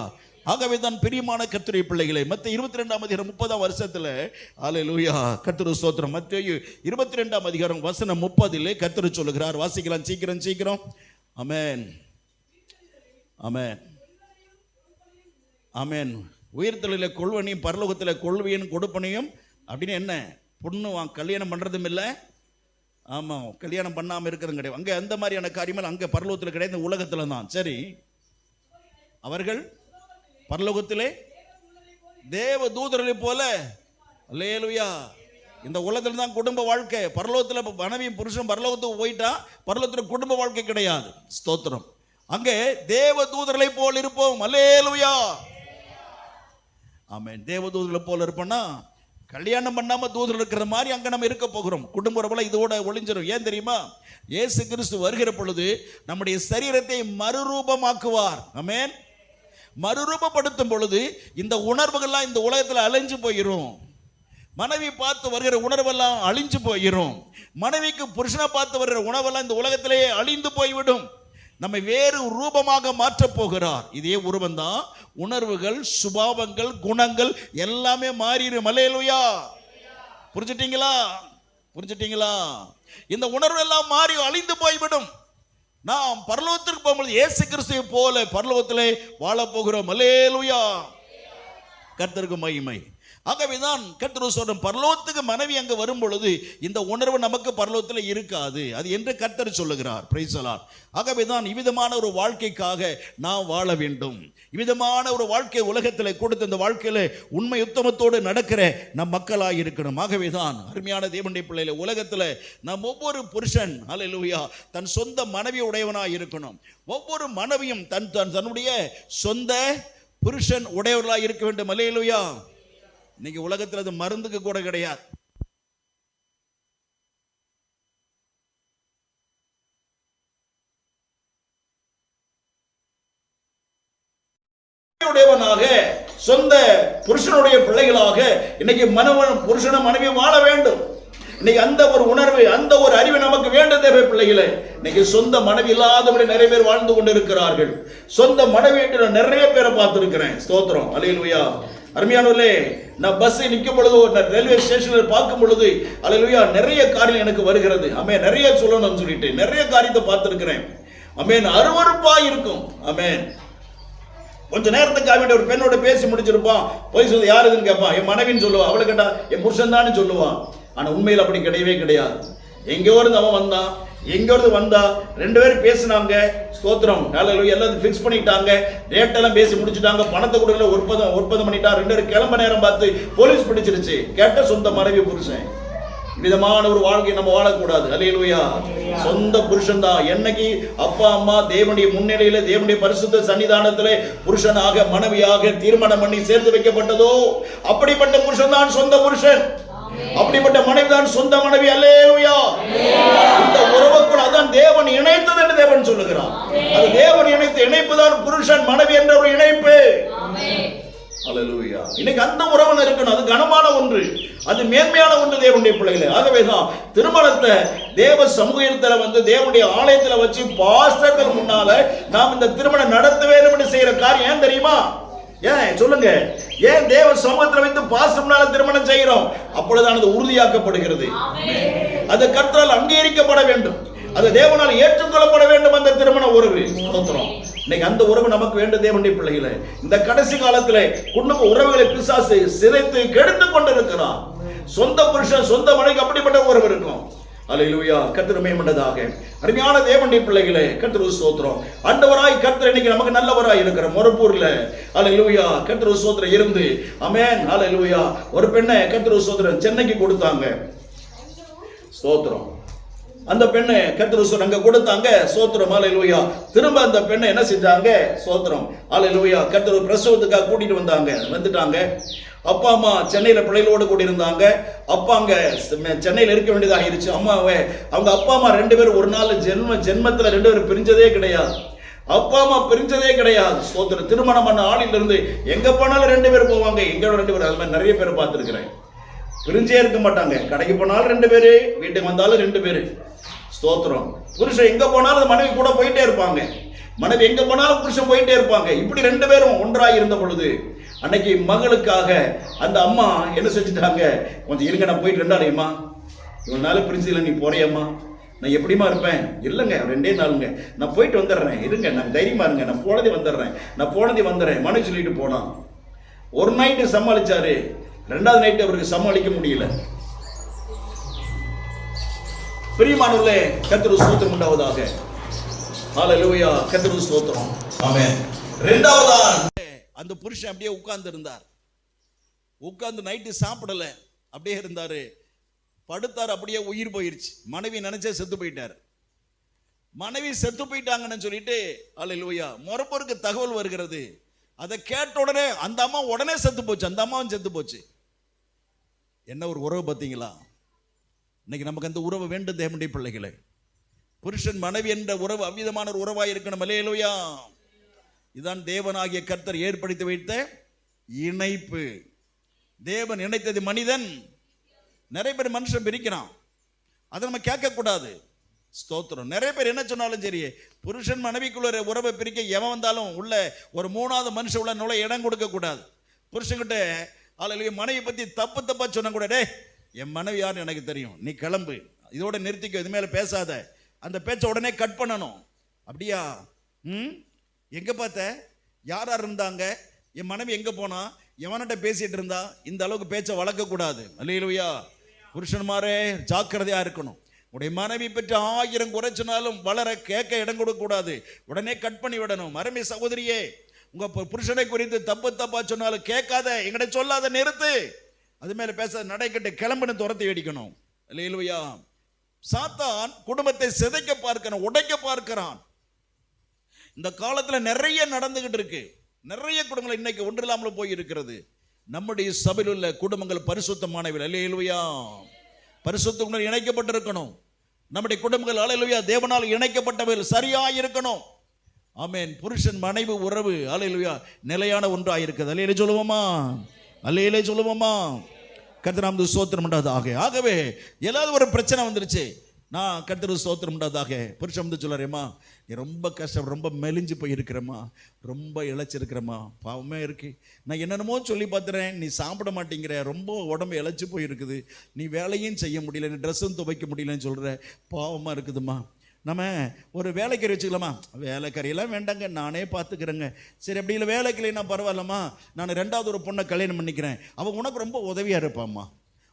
ஆகவே தான் பிரியமான கர்த்தருடைய பிள்ளைகளை, மத்தேயு 22ஆம் அதிகாரம் 30ஆம் வருஷத்துல, அல்லேலூயா, கர்த்தருக்கு ஸ்தோத்திரம், மத்தேயு 22ஆம் அதிகாரம் வசனம் 30 கர்த்தர் சொல்லுகிறார். வாசிக்கலாம் சீக்கிரம் சீக்கிரம். ஆமென் ஆமென் ஆமென். உயிர்த்தலில கொள்வனையும் பரலோகத்தில் கொள்வியன் கொடுப்பனையும் அப்படின்னு என்ன? பொண்ணு கல்யாணம் பண்றதும் இல்லை, ஆமா கல்யாணம் பண்ணாம இருக்கிறதும் கிடையாது. அங்க அந்த மாதிரியான காரியங்கள் அங்க பரலோகத்தில் கிடையாது, இந்த உலகத்துல தான். சரி, அவர்கள் பரலோகத்திலே தேவ தூதர்களை போல. அல்லேலூயா. இந்த உலகத்துல தான் குடும்ப வாழ்க்கை. பரலோகத்துல மனைவி புருஷன் பரலோகத்துக்கு போயிட்டா பரலோகத்துல குடும்ப வாழ்க்கை கிடையாது. ஸ்தோத்திரம். அங்கே தேவ தூதர்களை போல் இருப்போம். அல்லேலூயா. ஆமென். தேவ தூதர்களை போல இருப்போம்னா கல்யாணம் பண்ணாம தூதர் இருக்கிற மாதிரி அங்க நம்ம இருக்க போகிறோம். குடும்ப உறவுல இதோட ஒளிஞ்சிடும். ஏன் தெரியுமா? இயேசு கிறிஸ்து வருகிற பொழுது நம்முடைய சரீரத்தை மறுரூபமாக்குவார். ஆமென். மறுரூபப்படுத்தும் பொழுது இந்த உணர்வுகள்லாம் இந்த உலகத்தில் அழிஞ்சு போயிடும். மனைவி பார்த்து வருகிற உணர்வெல்லாம் அழிஞ்சு போயிடும். மனைவிக்கு புருஷனை பார்த்து வருகிற உணவெல்லாம் இந்த உலகத்திலேயே அழிந்து போய்விடும். நம்மை வேறு ரூபமாக மாற்றப் போகிறார். இதே உருவம் தான். உணர்வுகள், சுபாவங்கள், குணங்கள் எல்லாமே மாறிடும். அல்லேலூயா. புரிஞ்சுட்டீங்களா? புரிஞ்சுட்டீங்களா? இந்த உணர்வு எல்லாம் மாறி அழிந்து போய்விடும். நாம் பரலோகத்திற்கு போகும்போது இயேசு கிறிஸ்துவை போல பரலோகத்திலே வாழ போகிறோம். அல்லேலூயா. கர்த்தருக்கு மகிமை. ஆகவேதான் கர்த்தர் சொல்ற, பரலோகத்துக்கு மனைவி அங்க வரும் பொழுது இந்த உணர்வு நமக்கு பரலோகத்தில் இருக்காது. அது என்று கர்த்தர் சொல்லுகிறார். Price the Lord. ஆகவேதான் இவ்விதமான ஒரு வாழ்க்கைக்காக நாம் வாழ வேண்டும். இவ்விதமான ஒரு வாழ்க்கை உலகத்தில் கொடுத்த இந்த வாழ்க்கையில உண்மை உத்தமத்தோடு நடக்கிற நம் மக்களாக இருக்கணும். ஆகவேதான் அருமையான தேவனுடைய பிள்ளைகளை, உலகத்தில் நம் ஒவ்வொரு புருஷன் அல்லேலூயா தன் சொந்த மனைவி உடையவனாக இருக்கணும். ஒவ்வொரு மனைவியும் தன்னுடைய சொந்த புருஷன் உடையவர்களாக இருக்க வேண்டும். அல்லேலூயா. இன்னைக்கு உலகத்தில் அது மருந்துக்கு கூட கிடையாது. சொந்த புருஷனுடைய பிள்ளைகளாக இன்னைக்கு புருஷன மனைவி வாழ வேண்டும். இன்னைக்கு அந்த ஒரு உணர்வு, அந்த ஒரு அறிவு நமக்கு வேண்டும் தேவை பிள்ளைகளே. இன்னைக்கு சொந்த மனைவி இல்லாதபடி நிறைய பேர் வாழ்ந்து கொண்டு இருக்கிறார்கள். சொந்த மனைவி என்று நிறைய பேரை பார்த்திருக்கிறேன். ஸ்தோத்திரம். அல்லேலூயா. அருமையானவர்களே, நான் பஸ் நிற்கும் பொழுது, ரயில்வே ஸ்டேஷனில் பார்க்கும் பொழுது அல்லேலூயா நிறைய காரியம் எனக்கு வருகிறது. ஆமென். நிறைய சொல்லணும்னு சொல்லிட்டு நிறைய காரியத்தை பார்த்திருக்கிறேன். ஆமென். அருவருப்பா இருக்கும். ஆமென். கொஞ்ச நேரத்துக்கு ஒரு பெண்ணோட பேசி முடிச்சிருப்பான், போய் சொல்ல யாருன்னு கேட்பான், என் மனைவின்னு சொல்லுவான். அவளை கேட்டா என் புருஷன் தான் சொல்லுவான். ஆனா உண்மையில் அப்படி கிடையவே கிடையாது. எங்கேயோ இருந்து அவன் வந்தான், எங்கேயாவது வந்தா, ரெண்டு பேரும் பேசினாங்க. ஸ்தோத்திரம். எல்லாத்தையும் ஃபிக்ஸ் பண்ணிட்டாங்க, ரேட் எல்லாம் பேசி முடிச்சுட்டாங்க, பணத்தை கொடுக்கல, ஒப்பந்தம் பண்ணிட்டா. ரெண்டு பேரும் கிளம்ப நேரம் பார்த்து போலீஸ் பிடிச்சிருச்சு. கேட்ட சொந்த மனைவி புருஷன். விதமான ஒரு வாழ்க்கை நம்ம வாழக்கூடாது. அல்லேலூயா. சொந்த புருஷன் தான். என்னைக்கு அப்பா அம்மா தேவனுடைய முன்னிலையில தேவனுடைய பரிசுத்த சன்னிதானத்திலே புருஷனாக மனைவியாக தீர்மானம் பண்ணி சேர்த்து வைக்கப்பட்டதோ அப்படிப்பட்ட புருஷன் தான் சொந்த புருஷன். அப்படிப்பட்ட மனைவி தான் சொந்த மனைவி. அல்லேலூயா. இந்த உறவுக்குள் அதான் தேவன் இணைத்தது என்று தேவன் சொல்லுகிறார். அது தேவன் இணைத்த இணைப்பு தான் புருஷன் மனைவி என்ற ஒரு இணைப்பு. அல்லேலூயா. இன்னைக்கு அந்த உறவு இருக்கணும். அது கனமான ஒன்று, அது மேன்மையான ஒன்று தேவனுடைய பிள்ளைகளே. ஆகவேதான் திருமணத்தை தேவ சமூகத்தில் தேவனுடைய ஆலயத்தில் வச்சு பாஸ்டர்கள் முன்னால நாம் இந்த திருமணம் நடத்த வேண்டும் என்று செய்யற காரியம் ஏன் தெரியுமா? ஏன் சொல்லுங்க, ஏன் தேவ சமூகத்தில் வைத்து பாஸ்டர் முன்னால திருமணம் செய்கிறோம்? அப்பொழுதுதான் அது உறுதியாக்கப்படுகிறது. அது கர்த்தரால் அங்கீகரிக்கப்பட வேண்டும், அது தேவனால் ஏற்றுக்கொள்ளப்பட வேண்டும் அந்த திருமண உறவு. இன்னைக்கு அந்த உறவு நமக்கு வேண்டும் தேவனுடைய பிள்ளைகளை. இந்த கடைசி காலத்துல குடும்ப உறவுகளை பிசாசு சிதைத்து கெடுத்து கொண்டிருக்கிறான். சொந்த புருஷன் சொந்த மனைவி அப்படிப்பட்ட உறவு இருக்கும். அல்லேலூயா. கர்த்தர் மேம்பட்டதாக. அருமையான தேவனுடைய பிள்ளைகளே, கர்த்தருக்கு ஸ்தோத்திரம். ஆண்டவராய் கர்த்தர் இன்னைக்கு நமக்கு நல்லவராய் இருக்கிற மொரப்பூர்ல அல்லேலூயா கர்த்தருக்கு ஸ்தோத்திரம் இருந்து ஆமென். அல்லேலூயா. ஒரு பெண்ணை கர்த்தருக்கு ஸ்தோத்திரம் சென்னைக்கு கொடுத்தாங்க. ஸ்தோத்திரம். அந்த பெண்ணை கர்த்தருக்கு அங்க கொடுத்தாங்க. ஸ்தோத்திரம். அல்லேலூயா. திரும்ப அந்த பெண்ணை என்ன செஞ்சாங்க? ஸ்தோத்திரம். அல்லேலூயா. கர்த்தர் பிரசவத்துக்காக கூட்டிட்டு வந்துட்டாங்க. அப்பா அம்மா சென்னையில பிள்ளைகளோடு கூடி இருந்தாங்க. அப்பா அங்க சென்னையில இருக்க வேண்டியதாக ஆயிருச்சு. அம்மாவே அவங்க அப்பா அம்மா 2 பேரும் ஒரு நாள் ஜென்மத்துல 2 பேரும் பிரிஞ்சதே கிடையாது. அப்பா அம்மா பிரிஞ்சதே கிடையாது. ஸ்தோத்திரம். திருமணம் பண்ண ஆளில இருந்து எங்க போனாலும் 2 பேர் போவாங்க. எங்களோட 2 பேர். அது மாதிரி நிறைய பேர் பார்த்துருக்கிறேன். பிரிஞ்சே இருக்க மாட்டாங்க. கடைக்கு போனாலும் 2 பேரு, வீட்டுக்கு வந்தாலும் 2 பேரு. ஸ்தோத்திரம். புருஷன் எங்க போனாலும் மனைவி கூட போயிட்டே இருப்பாங்க. மனைவி எங்க போனாலும் புருஷன் போயிட்டே இருப்பாங்க. இப்படி 2 பேரும் ஒன்றாய் இருந்த பொழுது அன்னைக்கு மகளுக்காக அந்த அம்மா என்ன செஞ்சுட்டாங்க? கொஞ்சம் இருங்க, நான் போயிட்டு 2 நாளையம்மா, இவ்வளவு நாள் பிரிஞ்சு நீ போறியம்மா, நான் எப்படிமா இருப்பேன்? இல்லைங்க 2 நாளுங்க, நான் போயிட்டு வந்துடுறேன், இருங்க, நான் தைரியமா இருங்க, நான் போனதே வந்துடுறேன் மனைவி சொல்லிட்டு போனான். ஒரு நைட்டு சமாளிச்சாரு, 2வது நைட்டு அவருக்கு சமாளிக்க முடியல. பிரியமானவர்களே, கர்த்தருக்கு ஸ்தோத்திரம் உண்டாவதாக. ஹல்லேலூயா. கர்த்தருக்கு ஸ்தோத்திரம். ஆமென். 2வதா அந்த புருஷன் அப்படியே உட்கார்ந்து இருந்தார். உட்கார்ந்து நைட்டு சாப்பிடல, அப்படியே இருந்தாரு. படுத்தார், அப்படியே உயிர் போயிருச்சு. மனைவி நினைச்சே செத்து போயிட்டார். மனைவி செத்து போயிட்டாங்கன்னு சொல்லிட்டு அல்லேலூயா மொரப்பூருக்கு தகவல் வருகிறது. அதை கேட்ட உடனே அந்த அம்மா உடனே செத்து போச்சு. அந்த அம்மாவும் செத்து போச்சு. என்ன ஒரு உறவு பார்த்தீங்களா? இன்னைக்கு நமக்கு அந்த உறவு வேண்டும் தேவனுடைய பிள்ளைகளே. புருஷன் மனைவி என்ற உறவு அவ்விதமான ஒரு உறவாய் இருக்கணும். அல்லேலூயா. இதுதான் தேவனாகிய கர்த்தர் ஏற்படுத்தி வைத்த இணைப்பு. தேவன் இணைத்தது மனிதன். நிறைய பேர் மனுஷன் பிரிக்கிறான், அதை நம்ம கேட்க கூடாது. ஸ்தோத்திரம். நிறைய பேர் என்ன சொன்னாலும் சரி, புருஷன் மனைவிக்குள்ள உறவை பிரிக்க எவன் வந்தாலும் உள்ள ஒரு 3வது மனுஷன் உள்ள நுழைய இடம் கொடுக்க கூடாது. புருஷன்கிட்ட அல்லேலூயா மனைவி பத்தி தப்பா சொன்ன கூட, டே என் மனைவி யாருன்னு எனக்கு தெரியும், நீ கிளம்பு, இதோட நிறுத்திக்க, இது மேல பேசாத, அந்த பேச்சை உடனே கட் பண்ணணும். அப்படியா? எங்க பார்த்த, யார் இருந்தாங்க, என் மனைவி எங்க போனா, எவன்கிட்ட பேசிட்டு இருந்தா, இந்த அளவுக்கு பேச்சை வளர்க்க கூடாது. அல்லேலூயா. புருஷன்மாரே ஜாக்கிரதையா இருக்கணும். உடைய மனைவி பற்றி 1000 குறை சொன்னாலும் வளர கேட்க இடம் கொடுக்க கூடாது. உடனே கட் பண்ணி விடணும். அருமை சகோதரியே, உங்க புருஷனை குறித்து தப்பா சொன்னாலும் கேட்காத, எங்கிட்ட சொல்லாத, நிறுத்து, அது மேல பேச நடைக்கட்டு, கிளம்புன்னு துரத்தி அடிக்கணும். அல்லேலூயா. சாத்தான் குடும்பத்தை சிதைக்க பார்க்கிறான், உடைக்க பார்க்கிறான். இந்த காலத்துல நிறைய நடந்துகிட்டு இருக்கு. நிறைய குடும்பங்கள் இன்னைக்கு ஒன்றில்லாமல் போய் இருக்கிறது. நம்முடைய சபையில் உள்ள குடும்பங்கள் பரிசுத்தமானவர்கள். அல்லேலூயா. பரிசுத்தங்கள் இணைக்கப்பட்டிருக்கணும். நம்முடைய குடும்பங்கள் அல்லேலூயா தேவனால் இணைக்கப்பட்டவர்கள் சரியாய் இருக்கணும். ஆமென். புருஷன் மனைவி உறவு அல்லேலூயா நிலையான ஒன்றாய் இருக்குது. அல்லேலூயா சொல்லுவோமா? அல்லேலூயா சொல்லுவோமா? கர்த்தர் நாமத்துக்கு ஸ்தோத்திரம் உண்டாவதாக. ஆகவே ஏதாவது ஒரு பிரச்சனை வந்துருச்சு, நான் கர்த்தருக்கு ஸ்தோத்திரம் உண்டாவதாக. புருஷன் வந்து சொல்றாரேம்மா, நீ ரொம்ப கஷ்டம், ரொம்ப மெலிஞ்சு போயிருக்கிறம்மா, ரொம்ப இழைச்சிருக்கிறம்மா, பாவமே இருக்கு, நான் என்னென்னமோ சொல்லி பார்த்துறேன், நீ சாப்பிட மாட்டேங்கிற, ரொம்ப உடம்பு இழைச்சி போயிருக்குது, நீ வேலையும் செய்ய முடியல, நீ ட்ரெஸ்ஸும் துவைக்க முடியலன்னு சொல்கிற, பாவமாக இருக்குதுமா, நம்ம ஒரு வேலைக்கறி வச்சுக்கலாமா? வேலைக்கறியெல்லாம் வேண்டாங்க, நானே பார்த்துக்கிறேங்க. சரி, அப்படி இல்லை வேலைக்கில்லைன்னா பரவாயில்லம்மா, நான் 2வது ஒரு பொண்ணை கல்யாணம் பண்ணிக்கிறேன், அவன் உனக்கு ரொம்ப உதவியாக இருப்பாம்மா,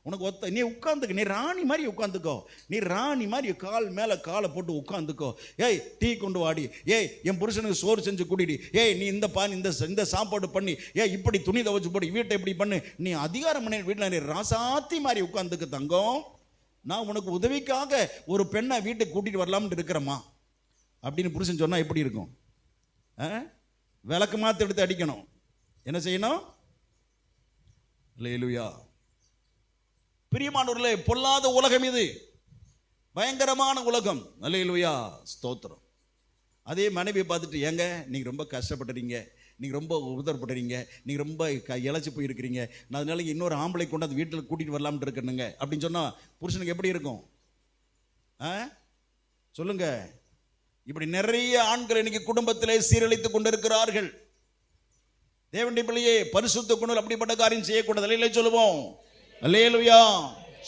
உனக்கு நீ உட்காந்துக்க, நீ ராணி மாதிரி உட்காந்துக்கோ, நீ ராணி மாதிரி கால் மேலே காலை போட்டு உட்காந்துக்கோ, ஏய் டீ கொண்டு வாடி, ஏய் என் புருஷனுக்கு சோறு செஞ்சு குடிடி, ஏய் நீ இந்த பான் இந்த சாப்பாடு பண்ணி, ஏய் இப்படி துணி துவைச்சு போடு, வீட்டை இப்படி பண்ணு, நீ அதிகாரம் பண்ணி வீட்டில் நீ ராசாத்தி மாதிரி உட்காந்துக்க தங்கம். நான் உனக்கு உதவிக்காக ஒரு பெண்ணை வீட்டுக்கு கூட்டிட்டு வரலாம்னு இருக்கிறேம்மா அப்படின்னு புருஷன் சொன்னா எப்படி இருக்கும்? விளக்கு மாத்து எடுத்து அடிக்கணும். என்ன செய்யணும்? அல்லேலூயா. பிரியமானவர்களே, பொல்லாத உலகம் இது, பயங்கரமான உலகம். அல்லேலூயா, ஸ்தோத்திரம். அதே மனைவியை பார்த்துட்டு, ஏங்க நீங்க ரொம்ப கஷ்டப்படுறீங்க, நீங்க ரொம்ப உதறப்படுறீங்க, நீங்க ரொம்ப இழைச்சி போயிருக்கிறீங்க, நான் அதனால இன்னொரு ஆம்பளை கொண்டு அந்த வீட்டில் கூட்டிட்டு வரலாம்னு இருக்கணுங்க அப்படின்னு சொன்னா புருஷனுக்கு எப்படி இருக்கும்? சொல்லுங்க. இப்படி நிறைய ஆண்கள் இன்னைக்கு குடும்பத்திலே சீரழித்துக் கொண்டிருக்கிறார்கள். தேவனுடைய பிள்ளையே, பரிசுத்த குணம் அப்படிப்பட்ட காரியம் செய்யக்கூடாது. அல்லேலூயா சொல்லுவோம். அல்லேலூயா,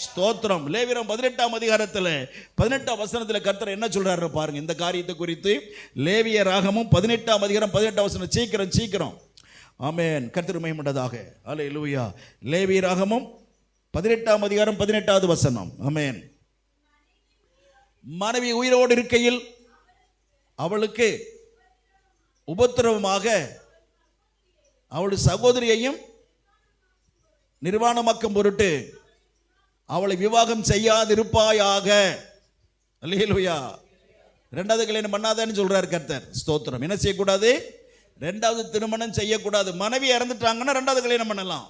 ஸ்தோத்திரம். லேவியராகமம் 18ஆம் அதிகாரத்தில் 18ஆம் வசனத்தில் கர்த்தர் என்ன சொல்றாரு பாருங்க இந்த காரியத்தை குறித்து. லேவியராகமம் 18ஆம் அதிகாரம் 18ஆம் வசனம். சீக்கிரம். ஆமென். கர்த்தர் மகிமைப்பட்டதாக. அல்லேலூயா. லேவியராகமம் 18ஆம் அதிகாரம் 18வது வசனம். ஆமென். மனைவி உயிரோடு இருக்கையில் அவளுக்கு உபத்திரவமாக அவள் சகோதரியையும் நிர்வாணமாக்கும் பொருட்டு அவளை விவாகம் செய்யாதிருப்பாயாக. அல்லேலூயா. இரண்டாவது கல்யாணம் பண்ணாதன்னு சொல்றாரு கர்த்தர். ஸ்தோத்திரம். என்ன செய்யக்கூடாது? ரெண்டாவது திருமணம் செய்யக்கூடாது. மனைவி இறந்துட்டாங்கன்னா ரெண்டாவது கல்யாணம் பண்ணலாம்.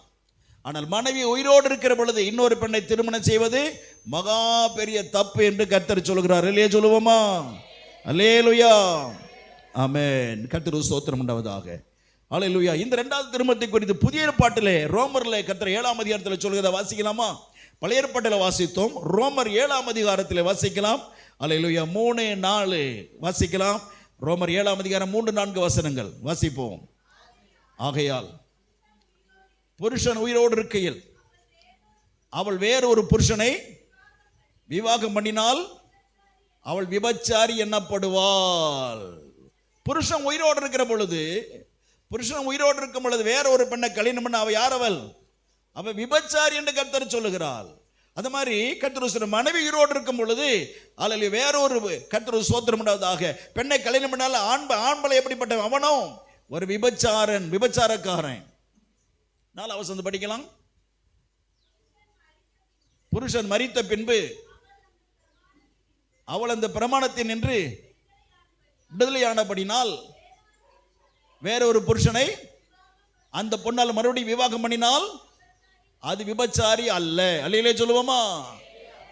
ஆனால் மனைவி உயிரோடு இருக்கிற பொழுது இன்னொரு பெண்ணை திருமணம் செய்வது மகா பெரிய தப்பு என்று கர்த்தர் சொல்கிறார். இல்லையே சொல்லுவோமா? அல்லேலூயா. ஆமென். கர்த்தருக்கு ஸ்தோத்திரம் உண்டாவதாக. அல்லேலூயா. இந்த இரண்டாவது திருமணத்தை குறித்து புதிய ஏற்பாட்டிலே ரோமர்ல கர்த்தர் 7ஆம் அதிகாரத்தில் சொல்கிறத வாசிக்கலாமா? பழைய ஏற்பாட்டில் வாசித்தோம். ரோமர் 7ஆம் அதிகாரத்தில் வாசிக்கலாம். அல்லேலூயா. 3-4 வாசிக்கலாம். ரோமர் 7ஆம் அதிகாரம் 3-4 வசனங்கள் வாசிப்போம். ஆகையால் புருஷன் உயிரோடு இருக்கையில் அவள் வேறு ஒரு புருஷனை விவாகம் பண்ணினால் அவள் விபச்சாரி எண்ணப்படுவாள். புருஷன் உயிரோடு இருக்கிற பொழுது வேற ஒரு பெண்ணை கல்யாணம் பண்ண அவ யார்? அவ விபச்சாரி என்று கர்த்தர் சொல்லுகிறாள். அது மாதிரி கர்த்தர் மனைவி உயிரோடு இருக்கும் பொழுது அல்ல வேற ஒரு கர்த்தர் ஸ்தோத்திரம் உண்டாவதாக பெண்ணை கல்யாணம் பண்ணால ஆண்பளை எப்படிப்பட்ட அவனோ ஒரு விபச்சாரக்காரன். 4 வசனம் படிக்கலாம். புருஷன் மரித்த பின்பு அவள் அந்த பிரமாணத்தில் நின்று விடுதலையானபடினால் வேற ஒரு புருஷனை அந்த பொண்ணால் மறுபடியும் விவாகம் பண்ணினால் அது விபச்சாரி அல்ல. அல்லையிலே சொல்லுவோமா?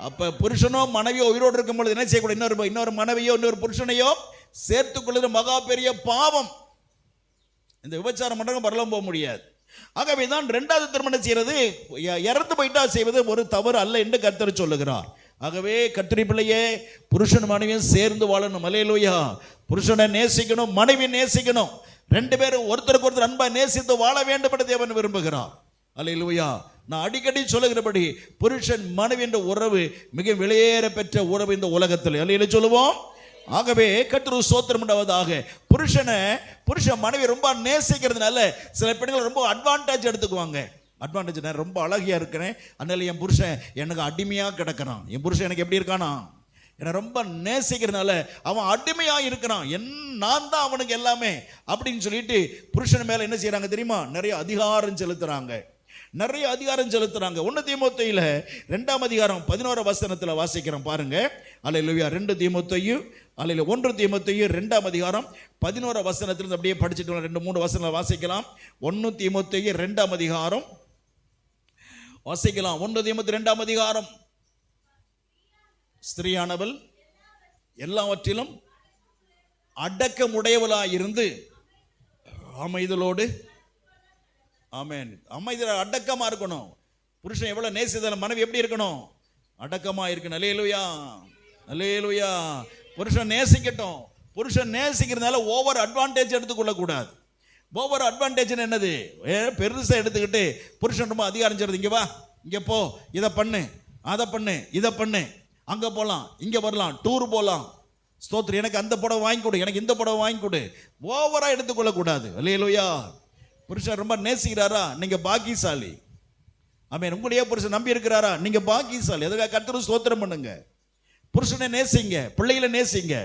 அப்ப புருஷனோ மனைவியோ உயிரோடு இருக்கும் பொழுது என்ன செய்யக்கூடாது? இன்னொரு மனைவியோ இன்னொரு புருஷனையோ சேர்த்துக் கொள்வது மகா பெரிய பாவம். இந்த விபச்சாரம் மட்டும் பரலம் போக முடியாது. ஆகவே தான் இரண்டாவது திருமணம் செய்யறது இறந்து போயிட்டா செய்வது ஒரு தவறு அல்ல என்று கர்த்தர் சொல்லுகிறார். ஆகவே கர்த்தருடைய பிள்ளையே, புருஷன் மனைவியும் சேர்ந்து வாழணும். அல்லேலூயா. புருஷனை நேசிக்கணும், மனைவி நேசிக்கணும். 2 பேரும் ஒருத்தருக்கு ஒருத்தர் அன்பா நேசித்து வாழ வேண்டும் என்று தேவன் விரும்புகிறார். அல்லேலூயா. நான் அடிக்கடி சொல்லுகிறபடி புருஷன் மனைவி என்ற உறவு மிக விலையேற பெற்ற உறவு இந்த உலகத்தில். அல்லேலூயா சொல்லுவோம். ஆகவே கர்த்தருக்கு ஸ்தோத்திரம் உண்டாவதாக. புருஷன் மனைவி ரொம்ப நேசிக்கிறதுனால சில பெண்கள் ரொம்ப அட்வான்டேஜ் எடுத்துக்குவாங்க. அட்வான்டேஜ், நான் ரொம்ப அழகியா இருக்கிறேன், அதனால என் புருஷன் எனக்கு அடிமையா கிடக்கிறான், என் புருஷன் எனக்கு எப்படி இருக்கானா என்னை ரொம்ப நேசிக்கிறதுனால அவன் அடிமையா இருக்கிறான், நான் தான் அவனுக்கு எல்லாமே அப்படின்னு சொல்லிட்டு புருஷன் மேல என்ன செய்யறாங்க தெரியுமா? நிறைய அதிகாரம் செலுத்துறாங்க. 1 தீமோத்தேயுல 2ஆம் அதிகாரம் 11 வசனத்துல வாசிக்கிறோம் பாருங்க. அல்லேலூயா. 2 தீமோத்தேயு 1 தீமோத்தேயு 2ஆம் அதிகாரம் 11 வசனத்திலிருந்து அப்படியே படிச்சுட்டு 2-3 வசனங்களை வாசிக்கலாம். 1 தீமோத்தேயு 2ஆம் அதிகாரம் வாசிக்கலாம். 1 தீமோத்தேயு 2ஆம் அதிகாரம். ஸ்திரீயானவள் எல்லாவற்றிலும் அடக்கமுடையவளாயிருந்து அமைதலோடு, ஆமென், அமைதல் அடக்கமா இருக்கணும். புருஷன் எவ்வளவு நேசித்தாலும் மனைவி எப்படி இருக்கணும்? அடக்கமா இருக்கணும். அல்லேலூயா. அல்லேலூயா. புருஷன் நேசிக்கட்டும். புருஷன் நேசிக்கிறதுனால ஓவர் அட்வான்டேஜ் எடுத்துக்கொள்ள கூடாது. ஓவர் அட்வான்டேஜ் என்னது? பெருசா எடுத்துக்கிட்டு புருஷன் ரொம்ப அதிகாரம் செய்றது, இங்க வா, இங்க போ, இதை பண்ணு, அதை பண்ணு, இதை பண்ணு, அங்க போலாம், இங்க வரலாம், டூர் போலாம், ஸ்தோத்திரம், எனக்கு அந்த புடவை வாங்கி கொடு, எனக்கு இந்த புடவை வாங்கி கொடு, ஓவரா எடுத்துக்கொள்ள கூடாது. அல்லேலூயா. புருஷன் ரொம்ப நேசிக்கிறாரா? நீங்க பாக்கியசாலி. ஆமென். உங்களையே புருஷன் நம்பி இருக்கிறாரா? நீங்க பாக்கியசாலி. அதுக்காக கர்த்தருக்கு ஸ்தோத்திரம் பண்ணுங்க. புருஷனை நேசிங்க, பிள்ளைகளை நேசிங்க.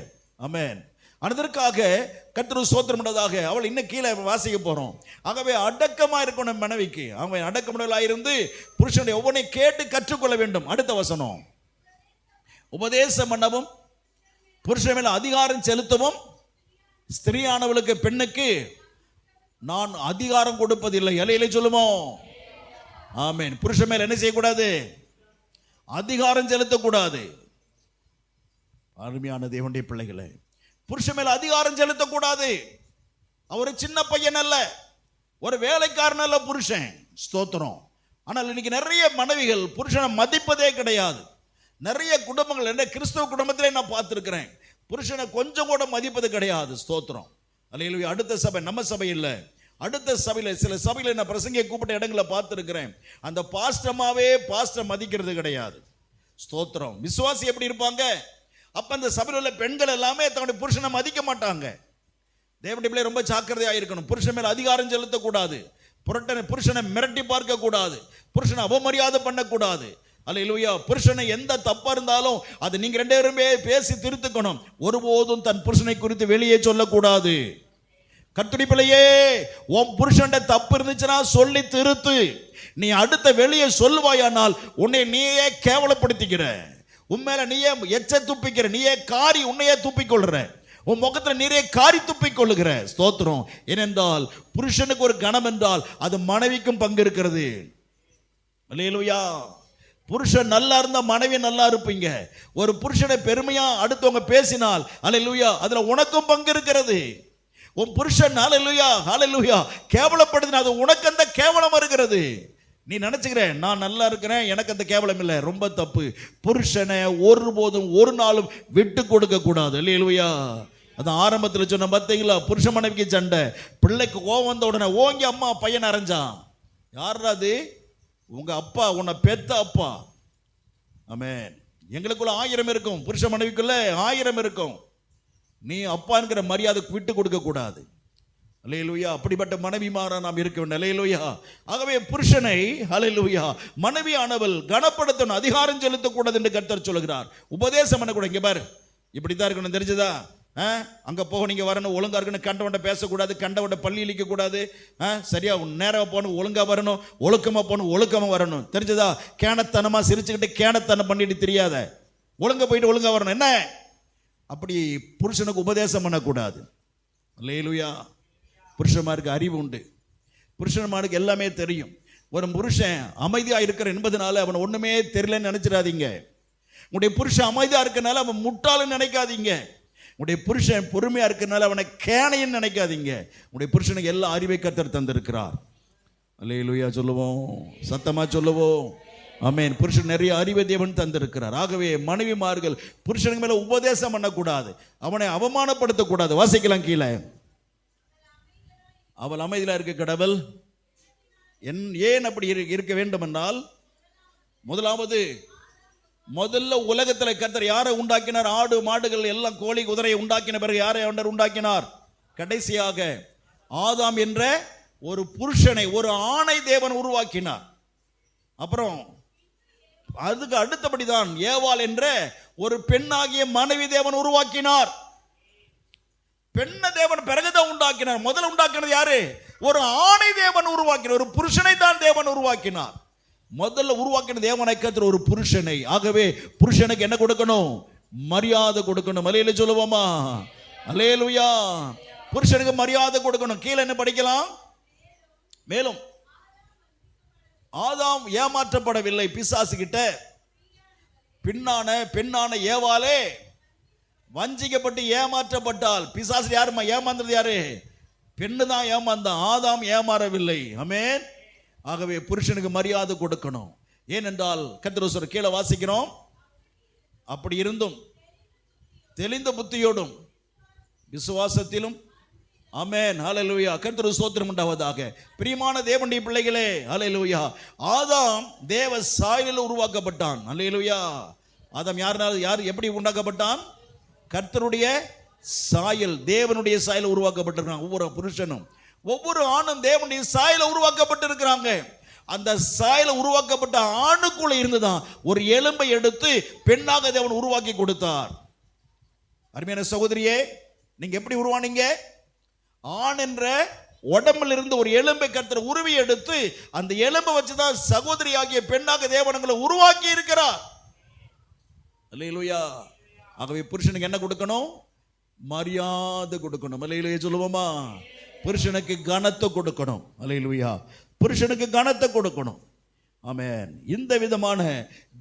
ஆமென். அதற்காக கர்த்தருக்கு ஸ்தோத்திரம் பண்ணதாக அவள் இன்னும் கீழே வாசிக்க போறோம். ஆகவே அடக்கமா இருக்கணும் மனைவிக்கு. அவன் அடக்கமுடையவளாக இருந்து புருஷனுடைய ஒவ்வொன்றை கேட்டு கற்றுக்கொள்ள வேண்டும். அடுத்த வசனம் உபதேசம் பண்ணவும் புருஷன் மேல அதிகாரம் செலுத்தவும் ஸ்திரீயானவளுக்கு பெண்ணுக்கு நான் அதிகாரம் கொடுப்பதில்லை. இலையில சொல்லுமோ ஆமென். புருஷன் மேல என்ன செய்யக்கூடாது? அதிகாரம் செலுத்தக்கூடாது. அருமையான தேவனுடைய பிள்ளைகளே, புருஷன் மேல அதிகாரம் செலுத்தக்கூடாது. அவர் சின்ன பையன் அல்ல, ஒரு வேலைக்காரன் அல்ல புருஷன். ஸ்தோத்திரம். ஆனால் இன்னைக்கு நிறைய மனைவிகள் புருஷனை மதிப்பதே கிடையாது. நிறைய குடும்பங்கள், என்ன கிறிஸ்தவ குடும்பத்திலே நான் பார்த்திருக்கிறேன், புருஷனை கொஞ்சம் கூட மதிப்பது கிடையாது. ஸ்தோத்திரம். அல்லேலூயா. அடுத்த சபை, நம்ம சபை இல்லை, அடுத்த சபையில, சில சபையில நான் பிரசங்கியை கூப்பிட்ட இடங்களை பார்த்திருக்கிறேன், அந்த பாஸ்டமாவே பாஸ்டர் மதிக்கிறது கிடையாது. ஸ்தோத்திரம். விசுவாசி எப்படி இருப்பாங்க? அப்ப அந்த சபையில் உள்ள பெண்கள் எல்லாமே தன்னுடைய புருஷனை மதிக்க மாட்டாங்க. தேவனுடைய பிள்ளை ரொம்ப ஜாக்கிரதையா இருக்கணும். புருஷன் மேல அதிகாரம் செலுத்தக்கூடாது, புருஷனை மிரட்டி பார்க்க கூடாது, புருஷனை அவமரியாதை பண்ணக்கூடாது. அல்லேலூயா. புருஷனை எந்த தப்பா இருந்தாலும் அது நீங்க ரெண்டு பேருமே பேசி திருத்துக்கணும். ஒருபோதும் தன் புருஷனை குறித்து வெளியே சொல்லக்கூடாது. கர்த்தருடைய பிள்ளையே, உன் புருஷன் தப்பு இருந்துச்சுன்னா சொல்லி திருத்து. நீ அடுத்த வெளியே சொல்லுவாயானால் உன்னை நீயே கேவலப்படுத்திக்கிற, உண்மையில நீயே எச்ச துப்பிக்கிற, நீயே காரி உன்னையே துப்பிக்கொள்ற, உன் முகத்தில் நீரே காரி துப்பிக் கொள்ளுகிற. ஸ்தோத்திரம். ஏனென்றால் புருஷனுக்கு ஒரு கணம் என்றால் அது மனைவிக்கும் பங்கு இருக்கிறது. அல்லேலூயா. புருஷன் நல்லா இருந்தா மனைவி நல்லா இருப்பீங்க. ஒரு புருஷனை பெருமையா அடுத்தவங்க பேசினால் அல்லேலூயா அதுல உனக்கும் பங்கு இருக்கிறது. உன் புருஷன் அல்லேலூயா அல்லேலூயா கேவலப்படுத்தினா அது உனக்கு அந்த கேவலம் இருக்கிறது. நீ நினைச்சுக்கிற நான் நல்லா இருக்கிறேன், எனக்கு அந்த கேவலம் இல்லை. ரொம்ப தப்பு. புருஷனை ஒருபோதும் ஒரு நாளும் விட்டு கொடுக்க கூடாது. அல்லேலூயா. அதான் ஆரம்பத்தில் சொன்ன பார்த்தீங்களா, புருஷ மனைவிக்கு சண்டை, பிள்ளைக்கு கோவம் வந்த உடனே ஓங்கி அம்மா பையன் அரைஞ்சான். யாராது? உங்க அப்பா, உன்னை பெத்த அப்பா. ஆமென். எங்களுக்குள்ள 1000 இருக்கும், புருஷ மனைவிக்குள்ள 1000 இருக்கும். நீ அப்பாங்கிற மரியாதை விட்டு கொடுக்க கூடாது. அல்லேலூயா. அப்படிப்பட்ட மனைவிமாரா நாம் இருக்க வேண்டும். அல்லேலூயா. ஆகவே புருஷனை அல்லேலூயா மனைவியானவள் கனப்படுத்தணும், அதிகாரம் செலுத்தக்கூடாது என்று கர்த்தர் சொல்கிறார். உபதேசம் பண்ணக்கூடாது. இங்க பாரு, இப்படித்தான் இருக்கணும், தெரிஞ்சதா? அங்க போக நீங்க வரணும், ஒழுங்கா இருக்கணும், கண்டவன்ட்ட பேசக்கூடாது, கண்டவன்ட்ட பள்ளி இழிக்க கூடாது, சரியா நேரம் போகணும், ஒழுங்கா வரணும், ஒழுக்கமா போகணும், ஒழுக்கமா வரணும், தெரிஞ்சதா? கேனத்தனமா சிரிச்சுக்கிட்டு கேனத்தனம் பண்ணிட்டு தெரியாத, ஒழுங்கா போயிட்டு ஒழுங்கா வரணும். என்ன அப்படி புருஷனுக்கு உபதேசம் பண்ணக்கூடாது. அல்லேலூயா. புருஷன்மாருக்கு அறிவு உண்டு, புருஷன்மாருக்கு எல்லாமே தெரியும். ஒரு புருஷன் அமைதியா இருக்கிற என்பதனால அவன் ஒண்ணுமே தெரியலன்னு நினைச்சிடாதீங்க. உங்களுடைய புருஷன் அமைதியா இருக்கனால அவன் முட்டாளுன்னு நினைக்காதீங்க. உங்களுடைய புருஷன் பொறுமையா இருக்கனால அவனை கேனைன்னு நினைக்காதீங்க. உங்களுடைய புருஷனுக்கு எல்லா அறிவை கர்த்தர் தந்திருக்கிறார். அல்லேலூயா சொல்லுவோம், சத்தமா சொல்லுவோம். ஆமென். புருஷன் நிறைய அறிவை தேவன் தந்திருக்கிறார். ஆகவே மனைவிமார்கள் புருஷனுக்கு மேல உபதேசம் பண்ணக்கூடாது, அவனை அவமானப்படுத்தக்கூடாது. வாசிக்கலாம் கீழே. அவள் அமைதியாக இருக்க கடவுள் ஏன் அப்படி இருக்க வேண்டும் என்றால், முதல்ல உலகத்தில் கர்த்தர் யாரை உண்டாக்கினார்? ஆடு மாடுகள் எல்லாம் கோழி குதிரையை உண்டாக்கின பிறகு யாரை உண்டாக்கினார்? கடைசியாக ஆதாம் என்ற ஒரு புருஷனை, ஒரு ஆணை தேவன் உருவாக்கினார். அப்புறம் அதுக்கு அடுத்தபடிதான் ஏவாள் என்ற ஒரு பெண்ணாகிய மனைவி தேவன் உருவாக்கினார். பெண்ணை தேவன் பிறகுதான் உண்டாக்கினார். முதல்ல உண்டாக்கினது யாரு? ஒரு ஆணை தேவன் உருவாக்கினார், ஒரு புருஷனை தான் தேவன் உருவாக்கினார். முதல்ல உருவாக்கின தேவனை கர்த்தர் ஒரு புருஷனை. ஆகவே புருஷனுக்கு என்ன கொடுக்கணும்? மரியாதை கொடுக்கணும். அல்லேலூயா சொல்லுவோமா? அல்லேலூயா. புருஷனுக்கு மரியாதை கொடுக்கணும். கீழே என்ன படிக்கலாம்? மேலும் ஆதாம் ஏமாற்றப்படவில்லை பிசாசு கிட்ட. பெண்ணான ஏவாளே வஞ்சிக்கப்பட்டு ஏமாற்றப்பட்டால். பிசாசு யாருமா ஏமாந்தது? யாரு? பெண்ணு தான் ஏமாந்தான், ஆதாம் ஏமாறவில்லை. ஆமென். ஆகவே புருஷனுக்கு மரியாதை கொடுக்கணும். ஏனென்றால் கர்த்தர் கீழே வாசிக்கிறோம், அப்படி இருந்தும் தெளிந்த புத்தியோடும் விசுவாசத்திலும். ஆமென். ஹல்லேலூயா. கர்த்தருக்கு ஸ்தோத்திரம் உண்டாவதாக. பிரியமான தேவனுடைய பிள்ளைகளே, ஹல்லேலூயா. ஆதாம் தேவ சாயலில் உருவாக்கப்பட்டான். ஹல்லேலூயா. ஆதாம் யார் எப்படி உண்டாக்கப்பட்டான்? கர்த்தருடைய சாயல், தேவனுடைய சாயல் உருவாக்கப்பட்டிருக்காங்க. ஒவ்வொரு புருஷனும் ஒவ்வொரு ஆணும் தேவனுடைய சாயல உருவாக்கப்பட்டிருக்கிறாங்க. அந்த சாயல உருவாக்கப்பட்ட ஆணுக்குள்ள இருந்துதான் ஒரு எலும்பை எடுத்து பெண்ணாக தேவன் உருவாக்கி கொடுத்தார். அருமையான சகோதரியே, நீங்க எப்படி உருவானீங்க? ஆண் என்ற உடம்பில் இருந்து ஒரு எலும்பை கர்த்தர் உருவி எடுத்து அந்த எலும்பை வச்சுதான் சகோதரி ஆகிய பெண்ணாக தேவனங்களை உருவாக்கி இருக்கிறார். அல்லேலூயா. ஆகவே புருஷனுக்கு என்ன கொடுக்கணும்? மரியாதை கொடுக்கணும். அல்லேலூயா சொல்லுவோமா? புருஷனுக்கு கனத்தை கொடுக்கணும். அல்லேலூயா. புருஷனுக்கு கனத்தை கொடுக்கணும். ஆமென். இந்த விதமான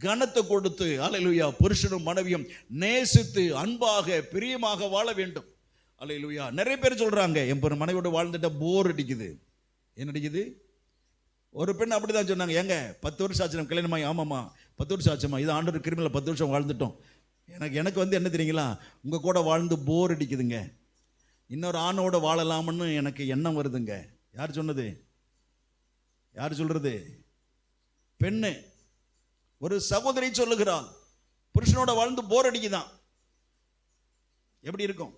கனத்தை கொடுத்து அல்லேலூயா புருஷனும் மனைவியும் நேசித்து அன்பாக பிரியமாக வாழ வேண்டும். அல்லேலூயா. நிறைய பேர் சொல்றாங்க, என் மனைவியோட வாழ்ந்துட்ட போர் அடிக்குது. என்ன அடிக்குது? ஒரு பெண் அப்படிதான் சொன்னாங்க, ஏங்க 10 வருஷம் ஆச்சு நம்ம கல்யாணம் ஆகி. ஆமாம்மா 10 வருஷம் ஆச்சுமா, இது ஆண்டவர் கிருபையில 10 வருஷம் வாழ்ந்துட்டோம். எனக்கு வந்து என்ன தெரியுங்களா, உங்க கூட வாழ்ந்து போர் அடிக்குதுங்க, இன்னொரு ஆணோட வாழலாம்னு எனக்கு எண்ணம் வருதுங்க. யார் சொன்னது? யார் சொல்றது? பெண்ணு. ஒரு சகோதரி சொல்லுகிறாள், புருஷனோட வாழ்ந்து போர் அடிக்குதான். எப்படி இருக்கும்?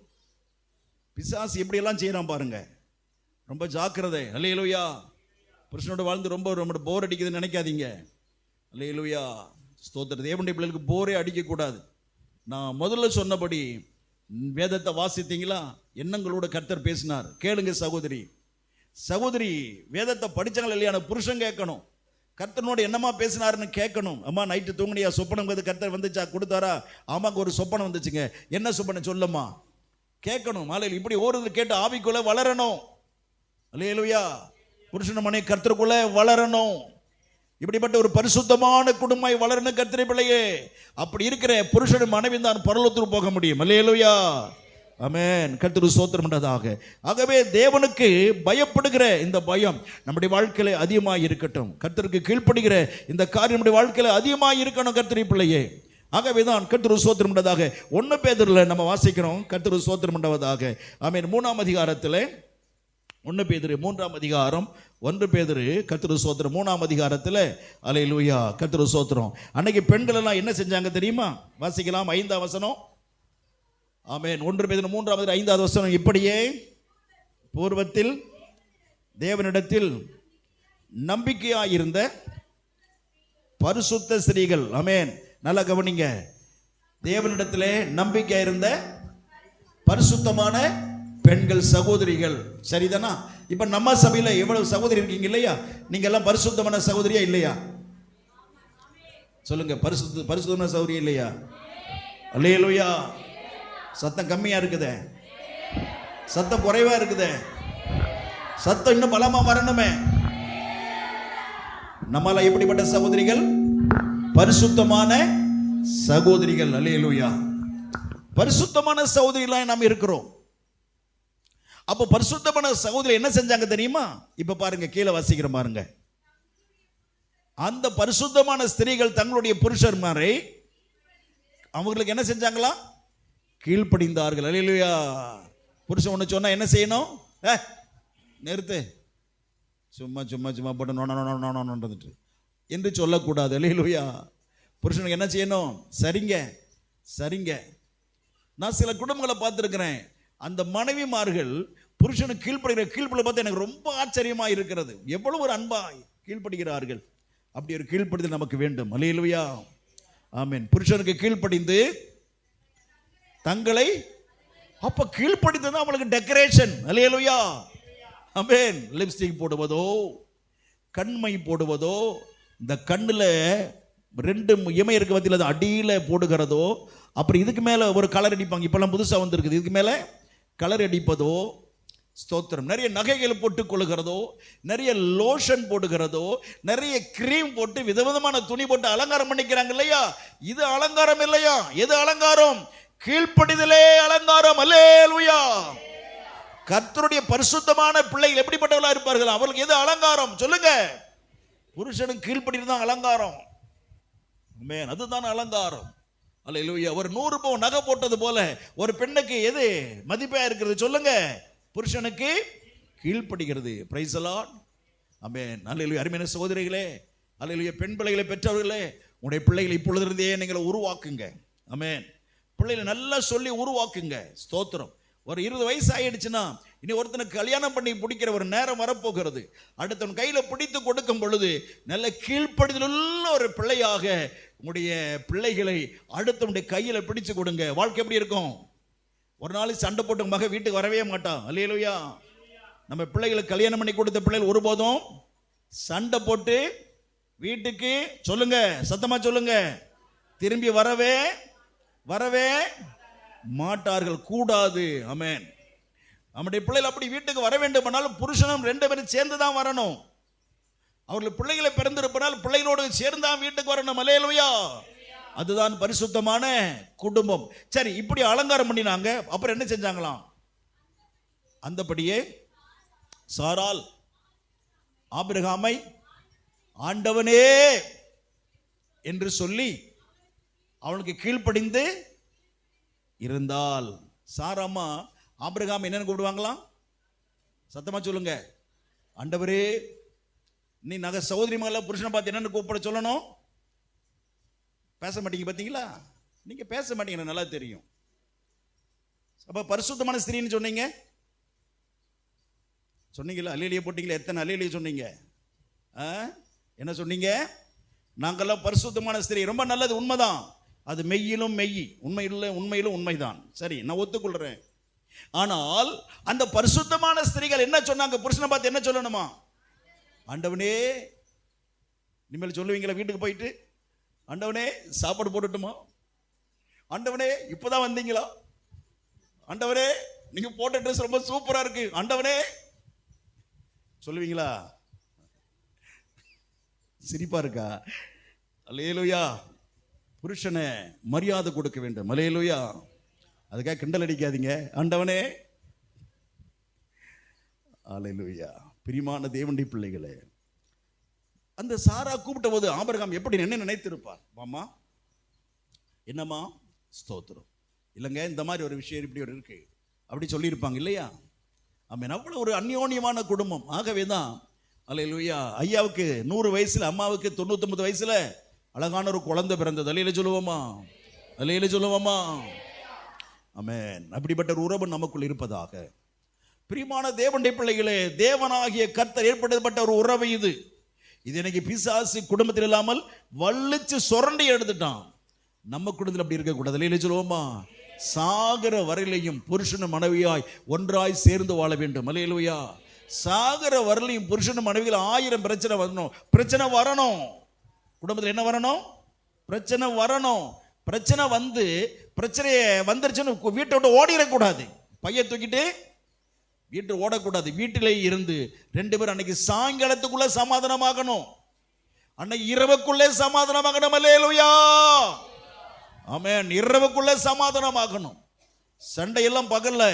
பிசாசு எப்படி எல்லாம் செய்யறான் பாருங்க. ரொம்ப ஜாக்கிரதை. அல்லேலூயா. புருஷனோட வாழ்ந்து ரொம்ப ரொம்ப போர் அடிக்குதுன்னு நினைக்காதீங்க. அல்லேலூயா. ஸ்தோத்திரம். தேவனுடைய பிள்ளைகளுக்கு போரே அடிக்க கூடாது. நான் முதல்ல சொன்னபடி வேதத்தை வாசித்தீங்களா? எண்ணங்களோட கர்த்தர் பேசினார். கேளுங்க சகோதரி. சகோதரி வேதத்தை படிச்சாங்களா இல்லையா? புருஷன் கேட்கணும், கர்த்தனோட என்னமா பேசினாருன்னு கேட்கணும். அம்மா நைட்டு தூங்குனியா? சொப்பனம் கர்த்தர் வந்துச்சா? கொடுத்தாரா? ஆமாங்க ஒரு சொப்பனம் வந்துச்சுங்க. என்ன சொப்பனம் சொல்லம்மா? கேட்கணும். மாலையில் இப்படி ஓடுறது கேட்டு ஆவிக்குள்ள வளரணும். அல்லேலூயா. புருஷன் மனை கர்த்தருக்குள்ள வளரணும். இப்படிப்பட்ட ஒரு பரிசுத்தமான குடும்பம் வளரணும் கர்த்தரை பிள்ளையே. அப்படி இருக்கிற புருஷன் மனைவி தான் பரலோகத்துக்கு போக முடியும். அல்லேலூயா. ஆமென். கர்த்தருக்கு ஸ்தோத்திரம் உண்டாதாக. ஆகவே தேவனுக்கு பயப்படுகிற இந்த பயம் நம்முடைய வாழ்க்கையில அதிகமாக இருக்கட்டும். கர்த்தருக்கு கீழ்ப்படுகிற இந்த காரியம் நம்முடைய வாழ்க்கையில அதிகமாக இருக்கணும் கர்த்தரை பிள்ளையே. ஆகவே தான் கர்த்தருக்கு ஸ்தோத்திரம் உண்டாதாக 1 பேதுருல நம்ம வாசிக்கிறோம். கர்த்தருக்கு ஸ்தோத்திரம் உண்டாவதாக. ஆமென். 3ஆம் அதிகாரத்தில் 1 பேதுரு 3ஆம் அதிகாரம் 1 பேதுரு கர்த்தருக்கு ஸ்தோத்திரம் 3ஆம் அதிகாரத்தில் அல்லேலூயா கர்த்தருக்கு ஸ்தோத்திரம். அன்னைக்கு பெண்கள் எல்லாம் என்ன செஞ்சாங்க தெரியுமா? வாசிக்கலாம் 5ஆம் வசனம். ஆமென். 1 பேதுரு 3ஆம் 5ஆவது வசனம். இப்படியே பூர்வத்தில் தேவனிடத்தில் நம்பிக்கையாயிருந்த பரிசுத்த ஸ்திரீகள். ஆமென். நல்லா கவனிங்க. தேவனிடத்திலே நம்பிக்கை இருந்த பரிசுத்தமான பெண்கள், சகோதரிகள். சரிதானா? இப்ப நம்ம சபையில எவ்வளவு சகோதரி இருக்கீங்க இல்லையா? நீங்க எல்லாம் பரிசுத்தமான சகோதரியா இல்லையா? சொல்லுங்க. பரிசுத்தமான சகோதரியா இல்லையா? அல்லேலூயா. சத்தம் கம்மியா இருக்குதே, சத்தம் குறைவா இருக்குதே, சத்தம் இன்னும் பலமா வரணுமே. நம்மள எப்படிப்பட்ட சகோதரிகள்? பரிசுத்தமான சகோதரிகள். அல்லேலூயா. பரிசுத்தமான சகோதரிகளாய் நாம் இருக்கிறோம். அப்போ பரிசுத்தமான சகோதரி என்ன செஞ்சாங்க தெரியுமா? இப்ப பாருங்க, கீழே வாசிக்கிற பாருங்க. அந்த பரிசுத்தமான ஸ்திரீகள் தங்களுடைய புருஷர்மாரை அவங்களுக்கு என்ன செஞ்சாங்களா? கீழ்ப்படிந்தார்கள். அல்லேலூயா. புருஷன் ஒன்று சொன்னா என்ன செய்யணும்? நிறுத்து, சும்மா சும்மா சும்மா போட்டு நோண்டிட்டு என்று சொல்லக்கூடாது. அல்லேலூயா. புருஷனுக்கு என்ன செய்யணும்? சரிங்க சரிங்க. நான் சில குடும்பங்களை பார்த்துருக்கிறேன். அந்த மனைவிமார்கள் புருஷனுக்கு கீழ்ப்படிகிற பார்த்து எனக்கு ரொம்ப ஆச்சரியமா இருக்கிறது. எவ்வளவு ஒரு அன்பாய் கீழ்ப்படுகிறார்கள். அப்படி ஒரு கீழ்ப்படுதல் நமக்கு வேண்டும். அல்லேலூயா. ஆமென். புருஷனுக்கு கீழ்ப்படிந்து தங்களை அப்ப கீழ்ப்படிந்தது அவளுக்கு டெக்கரேஷன். அல்லேலூயா. ஆமென். லிப்ஸ்டிக் போடுவதோ, கண்மை போடுவதோ, இந்த கண்ணுல 2 இமை இருக்க பத்தியில் அடியில போடுகிறதோ, அப்புறம் இதுக்கு மேல ஒரு கலர் அடிப்பாங்க. இப்பெல்லாம் புதுசா வந்திருக்குது. இதுக்கு மேல கலர் அடிப்பதோ, ஸ்தோத்திரம், நிறைய நகைகள் போட்டுக் கொள்ளுகிறதோ, நிறைய லோஷன் போடுகிறதோ, நிறைய கிரீம் போட்டு விதவிதமான துணி போட்டு அலங்காரம் பண்ணிக்கிறாங்க இல்லையா? இது அலங்காரம் இல்லையா? எது அலங்காரம்? கீழ்ப்படிதலே அலங்காரம். அல்லேலூயா. கர்த்தருடைய பரிசுத்தமான பிள்ளைகள் எப்படிப்பட்டவர்களா இருப்பார்கள்? அவர்களுக்கு எது அலங்காரம்? சொல்லுங்க. புருஷனுக்கு கீழ்ப்படிதல் தான் அலங்காரம். ஆமென். அதுதான் அலங்காரம். அல்லேலூயா. ஒரு 100 பவுன் நகை போட்டது போல ஒரு பெண்ணுக்கு எது மதிப்பா இருக்கிறது? சொல்லுங்க. புருஷனுக்கு கீழ்ப்படுகிறது. Price the Lord. ஆமென். அல்லேலூயா. அருமையான சகோதரிகளே, அல்லேலூயா. பெண் பிள்ளைகளை பெற்றவர்களே, உங்களுடைய பிள்ளைகளை இப்பொழுதிருந்தே நீங்கள் உருவாக்குங்க. ஆமென். பிள்ளைகளை நல்லா சொல்லி உருவாக்குங்க. ஸ்தோத்திரம். ஒரு 20 வயசு ஆயிடுச்சுன்னா இனி ஒருத்தனுக்கு கல்யாணம் பண்ணி பிடிக்கிற ஒரு நேரம் வரப்போகிறது. அடுத்தவன் கையில பிடித்து கொடுக்கும் பொழுது நல்ல கீழ்ப்படிதலுள்ள ஒரு பிள்ளையாக உங்களுடைய பிள்ளைகளை அடுத்தவனுடைய கையில பிடிச்சு கொடுங்க. வாழ்க்கை எப்படி இருக்கும்? ஒரு நாள் சண்டை போட்டு மக வீட்டுக்கு வரவே மாட்டான். அல்லேலூயா. நம்ம பிள்ளைகளுக்கு கல்யாணம் பண்ணி கொடுத்த பிள்ளைகள் ஒருபோதும் சண்டை போட்டு வீட்டுக்கு, சொல்லுங்க சத்தமா சொல்லுங்க, திரும்பி வரவே வரவே மாட்டார்கள், கூடாது. ஆமென். நம்முடைய பிள்ளைகள் அப்படி வீட்டுக்கு வர வேண்டுமானாலும் புருஷனும் 2 பேரும் சேர்ந்து தான் வரணும். அவர்கள் பிள்ளைகளை பிறந்திருப்பதால் பிள்ளைகளோடு சேர்ந்தான் வீட்டுக்கு வரணும். அல்லேலூயா. அதுதான் பரிசுத்தமான குடும்பம். சரி, இப்படி அலங்காரம் பண்ணினாங்க. அப்புறம் என்ன செஞ்சாங்களாம்? அந்தபடியே சாராள் ஆபிரகாமை ஆண்டவனே என்று சொல்லி அவனுக்கு கீழ்ப்படிந்து இருந்தால். சாராமா ஆபிரகாம் என்னன்னு கூப்பிடுவாங்களாம்? சத்தமா சொல்லுங்க. ஆண்டவரே. நீ நகை சகோதரி மகள புருஷனை பார்த்து என்னன்னு கூப்பிட சொல்லணும்? பேச மாட்டீங்க. பார்த்தீங்களா? நீங்க பேச மாட்டீங்க, நல்லா தெரியும். அப்ப பரிசுத்தமான ஸ்திரீன்னு சொன்னீங்க, சொன்னீங்களா? அல்லேலியா போட்டீங்களா? எத்தனை அல்லேலியா சொன்னீங்க? என்ன சொன்னீங்க? நாங்கெல்லாம் பரிசுத்தமான ஸ்திரீ. ரொம்ப நல்லது, உண்மைதான். அது மெய்யிலும் மெய், உண்மையிலும் உண்மைதான். சரி, நான் ஒத்துக்கொள்றேன். ஆனால் அந்த பரிசுத்தமான ஸ்திரீகள் என்ன சொன்னாங்க? புருஷனை பார்த்து என்ன சொல்லணுமா? ஆண்டவனே. இனிமேல் சொல்லுவீங்களா வீட்டுக்கு போயிட்டு? ஆண்டவனே சாப்பாடு போட்டுட்டுமா? ஆண்டவனே இப்பதான் வந்தீங்களா? ஆண்டவனே நீங்க போட்ட ட்ரெஸ் ரொம்ப சூப்பரா இருக்கு. ஆண்டவனே சொல்லுவீங்களா? சிரிப்பா இருக்கா? அல்லேலூயா. புருஷனை மரியாதை கொடுக்க வேண்டும். அல்லேலூயா. அதுக்காக கிண்டல் அடிக்காதீங்க. ஆண்டவனே. அல்லேலூயா. பிரியமான தேவனுடைய பிள்ளைகளே, அந்த சாரா கூப்பிட்ட போது ஆபிரகாம் எப்படி என்ன நினைத்திருப்பார்? மாமா என்னம்மா ஸ்தோத்திரம் இல்லைங்க, இந்த மாதிரி ஒரு விஷயம் இப்படி ஒரு இருக்கு அப்படி சொல்லியிருப்பாங்க இல்லையா? ஆமென். அவ்வளவு ஒரு அந்யோன்யமான குடும்பம். ஆகவே தான் அல்லேலூயா, ஐயாவுக்கு 100 வயசுல, அம்மாவுக்கு 99 வயசுல அழகான ஒரு குழந்தை பிறந்தது. அல்லேலூயா சொல்லுவோமா? அல்லேலூயா சொல்லுவோமா? ஆமென். அப்படிப்பட்ட ஒரு உறவு நமக்குள் இருப்பதாக. பிரியமான தேவனுடைய பிள்ளைகளே, தேவனாகிய கர்த்தர் ஏற்படுத்தப்பட்ட ஒரு உறவு இது. இது இன்னைக்கு பிசாசு குடும்பத்தில் இல்லாமல் வள்ளிச்சு சுரண்டி எடுத்துட்டான். நம்ம குடும்பத்தில் அப்படி இருக்கக்கூடாது. அல்லேலூயா சொல்லுவோமா? சாகர வரையிலையும் புருஷனும் மனைவியாய் ஒன்றாய் சேர்ந்து வாழ வேண்டும். அல்லேலூயா. சாகர வரலையும் புருஷனும் மனைவியில் 1000 பிரச்சனை வரணும். பிரச்சனை வரணும். குடும்பத்தில் என்ன வரணும்? பிரச்சனை வரணும். பிரச்சனை வந்து பிரச்சனையை வந்துருச்சுன்னு வீட்டை விட்டு ஓடிடக்கூடாது. பைய தூக்கிட்டு வீட்டு ஓடக்கூடாது. வீட்டிலே இருந்து 2 பேரும் அன்னைக்கு சாயங்காலத்துக்குள்ள சமாதானமாகணும். அன்னைக்கு இரவுக்குள்ளே சமாதானமாகணும். அல்லேலூயா. ஆமென். இரவுக்குள்ளே சமாதானமாகணும். சண்டையெல்லாம் பகல்ல,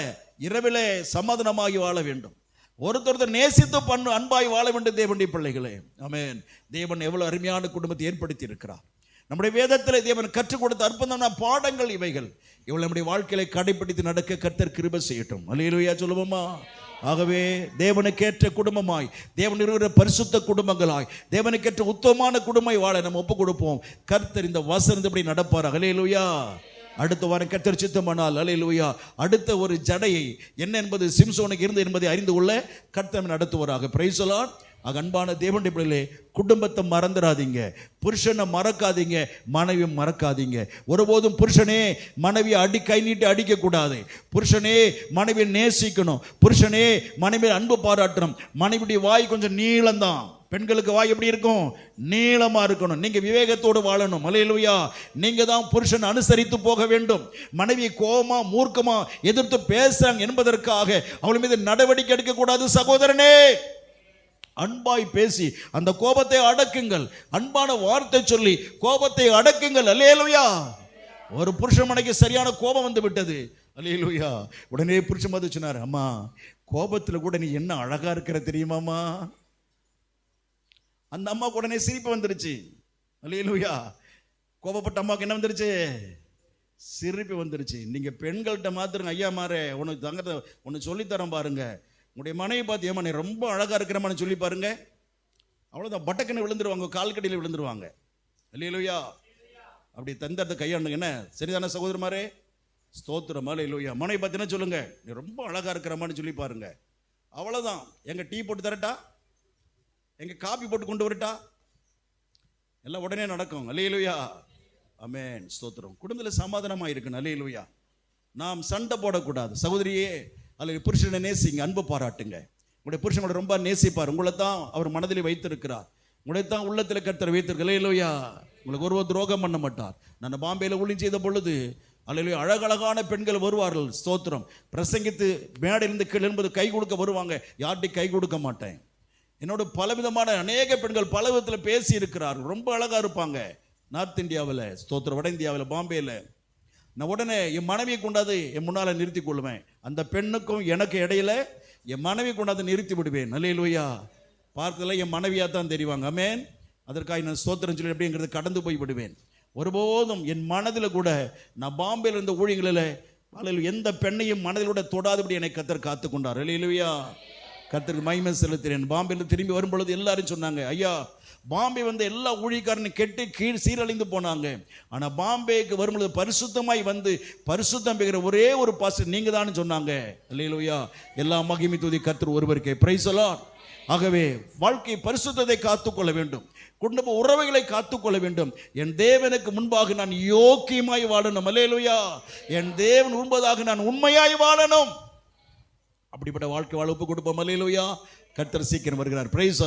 இரவிலே சமாதானமாகி வாழ வேண்டும். ஒருத்தர் நேசித்து அன்பாய் வாழ வேண்டும் தேவனுடைய பிள்ளைகளே. ஆமென். தேவன் எவ்வளவு அருமையான குடும்பத்தை ஏற்படுத்தி இருக்கிறார். நம்முடைய வேதத்தில் தேவன் கற்றுக் கொடுத்த அற்புதமான பாடங்கள் இவைகள். இவள் நம்முடைய வாழ்க்கையில கடைபிடித்து நடக்க கர்த்தர் கிருபை செய்யட்டும். அல்லேலூயா சொல்லுவோமா? ஆகவே தேவனுக்கேற்ற குடும்பமாய், தேவன் இருக்கிற பரிசுத்த குடும்பங்களாய், தேவனுக்கேற்ற உத்தமமான குடும்பமாய் வாழ நம்ம ஒப்பு கொடுப்போம். கர்த்தர் இந்த வசனத்தை நடப்பார். அல்லேலூயா. அடுத்த வாரம் கர்த்தர் சித்தமானால் அல்லேலூயா அடுத்த ஒரு ஜடையை என்ன என்பது சிம்சோனுக்கு இருந்து என்பதை அறிந்து கொள்ள கர்த்தர் நடத்துவாராக. Price the Lord. அன்பான தேவனுடைய பிள்ளைகளே, குடும்பத்தை மறந்துடாதீங்க, புருஷனை மறக்காதீங்க, மனைவி மறக்காதீங்க. ஒருபோதும் புருஷனே மனைவியை கை நீட்டி அடிக்க கூடாது. புருஷனே மனைவியை நேசிக்கணும். புருஷனே மனைவியை அன்பு பாராட்டணும். மனைவியுடைய வாய் கொஞ்சம் நீளம்தான். பெண்களுக்கு வாய் எப்படி இருக்கும்? நீளமா இருக்கணும். நீங்க விவேகத்தோடு வாழணும். அல்லேலூயா. நீங்க தான் புருஷன் அனுசரித்து போக வேண்டும். மனைவி கோபமா மூர்க்கமா எதிர்த்து பேசுறாங்க என்பதற்காக அவள் மீது நடவடிக்கை எடுக்க கூடாது. சகோதரனே, அன்பாய் பேசி அந்த கோபத்தை அடக்குங்கள். அன்பான வார்த்தை சொல்லி கோபத்தை அடக்குங்கள். அல்லேலூயா. ஒரு புருஷன் மனைக்கு சரியான கோபம் வந்து விட்டது. அல்லேலூயா. உடனே புருஷன் வந்து சொன்னார், அம்மா கோபத்துல கூட நீ என்ன அழகா இருக்கிற தெரியுமாமா? அந்த அம்மாவுக்கு உடனே சிரிப்பு வந்துருச்சு. அல்லேலூயா. கோபப்பட்ட அம்மாவுக்கு என்ன வந்துருச்சு? சிரிப்பு வந்துருச்சு. நீங்க பெண்கள்கிட்ட மாத்திருங்க. ஐயா மாறே உனக்கு தங்கத்தை ஒன்று சொல்லித்தரேன் பாருங்க. உங்களுடைய மனைவி பார்த்து, ஏமா நீ ரொம்ப அழகா இருக்கிறமான்னு சொல்லி பாருங்க. அவ்வளோதான், பட்டக்குன்னு விழுந்துருவாங்க, கால்கடியில் விழுந்துருவாங்க. அல்லேலூயா. அப்படி தந்தத்தை கையாண்டுங்க. என்ன சரிதான சகோதரமாரே? ஸ்தோத்திரம். அல்லேலூயா. மனைவி பார்த்து என்ன சொல்லுங்க? நீ ரொம்ப அழகா இருக்கிறமான்னு சொல்லி பாருங்க. அவ்வளோதான். எங்க டீ போட்டு தரட்டா? எங்க காபி போட்டு கொண்டு வரட்டா? எல்லாம் உடனே நடக்கும். அல்லேலூயா. ஆமென். ஸ்தோத்திரம். குடும்பத்தில் சமாதானமாக இருக்கணும். அல்லேலூயா. நாம் சண்டை போடக்கூடாது. சகோதரியே, அல்லது புருஷனை நேசிங்க, அன்பு பாராட்டுங்க. உங்களுடைய புருஷனோட ரொம்ப நேசிப்பார். உங்களை தான் அவர் மனதில் வைத்திருக்கிறார். உங்களை தான் உள்ளத்தில் கர்த்தர் வைத்திருக்க. அல்லேலூயா. உங்களுக்கு ஒருவர் துரோகம் பண்ண மாட்டார். நான் பாம்பேல ஊழியம் செய்த பொழுது அல்லேலூயா. அழகழகான பெண்கள் வருவார்கள், ஸ்தோத்திரம். பிரசங்கித்து மேடையிலிருந்து கீழே எழும்பது கை கொடுக்க வருவாங்க, யார்கிட்டையும் கை கொடுக்க மாட்டேன். என்னோட பலவிதமான அநேக பெண்கள் பல விதத்தில் பேசி இருக்கிறார்கள், ரொம்ப அழகா இருப்பாங்க. நார்த் இந்தியாவில், ஸ்தோத்திரம், வட இந்தியாவில், பாம்பேயில். நான் உடனே என் மனைவியை கொண்டாந்து என் முன்னால் நிறுத்தி கொள்வேன். அந்த பெண்ணுக்கும் எனக்கு இடையில என் மனைவி கொண்டாந்து நிறுத்தி விடுவேன். அல்லேலூயா. பார்க்கல என் மனைவியாக தான் தெரிவாங்க. ஆமென். அதற்காக நான் ஸ்தோத்திரம் சொல்லி எப்படிங்கிறது கடந்து போய் விடுவேன். ஒருபோதும் என் மனதில் கூட நான் பாம்பேயில் இருந்த ஊழியர்களில் எந்த பெண்ணையும் மனதில் கூட தொடாதபடி என்னை கர்த்தர் காத்து கொண்டார். அல்லேலூயா. கர்த்தருக்கு மகிமை செலுத்துகிறேன். பாம்பேயில் திரும்பி வரும்பொழுது எல்லாரும் சொன்னாங்க, ஐயா பாம்பே வந்து எல்லா ஊழியக்காரனும் கெட்டு சீரழிந்து போனாங்க, ஆனால் பாம்பேக்கு வரும்பொழுது பரிசுத்தமாய் வந்து பரிசுத்தம் பெறுகிற ஒரே ஒரு பாஸ்டர் நீங்க தான் சொன்னாங்க. அல்லேலூயா. எல்லா மகிமை துதி கர்த்தர் ஒருவருக்கே. Price the Lord. ஆகவே வாழ்க்கை பரிசுத்தத்தை காத்துக்கொள்ள வேண்டும், குடும்ப உறவுகளை காத்துக்கொள்ள வேண்டும். என் தேவனுக்கு முன்பாக நான் யோக்கியமாய் வாழணும். அல்லேலூயா. என் தேவன் முன்பதாக நான் உண்மையாய் வாழணும். அப்படிப்பட்ட வாழ்க்கை வாழ ஒப்பு கொடுப்போம். அல்லேலூயா. கர்த்தர் சீக்கிரம் வருகிறார். பிரைஸ்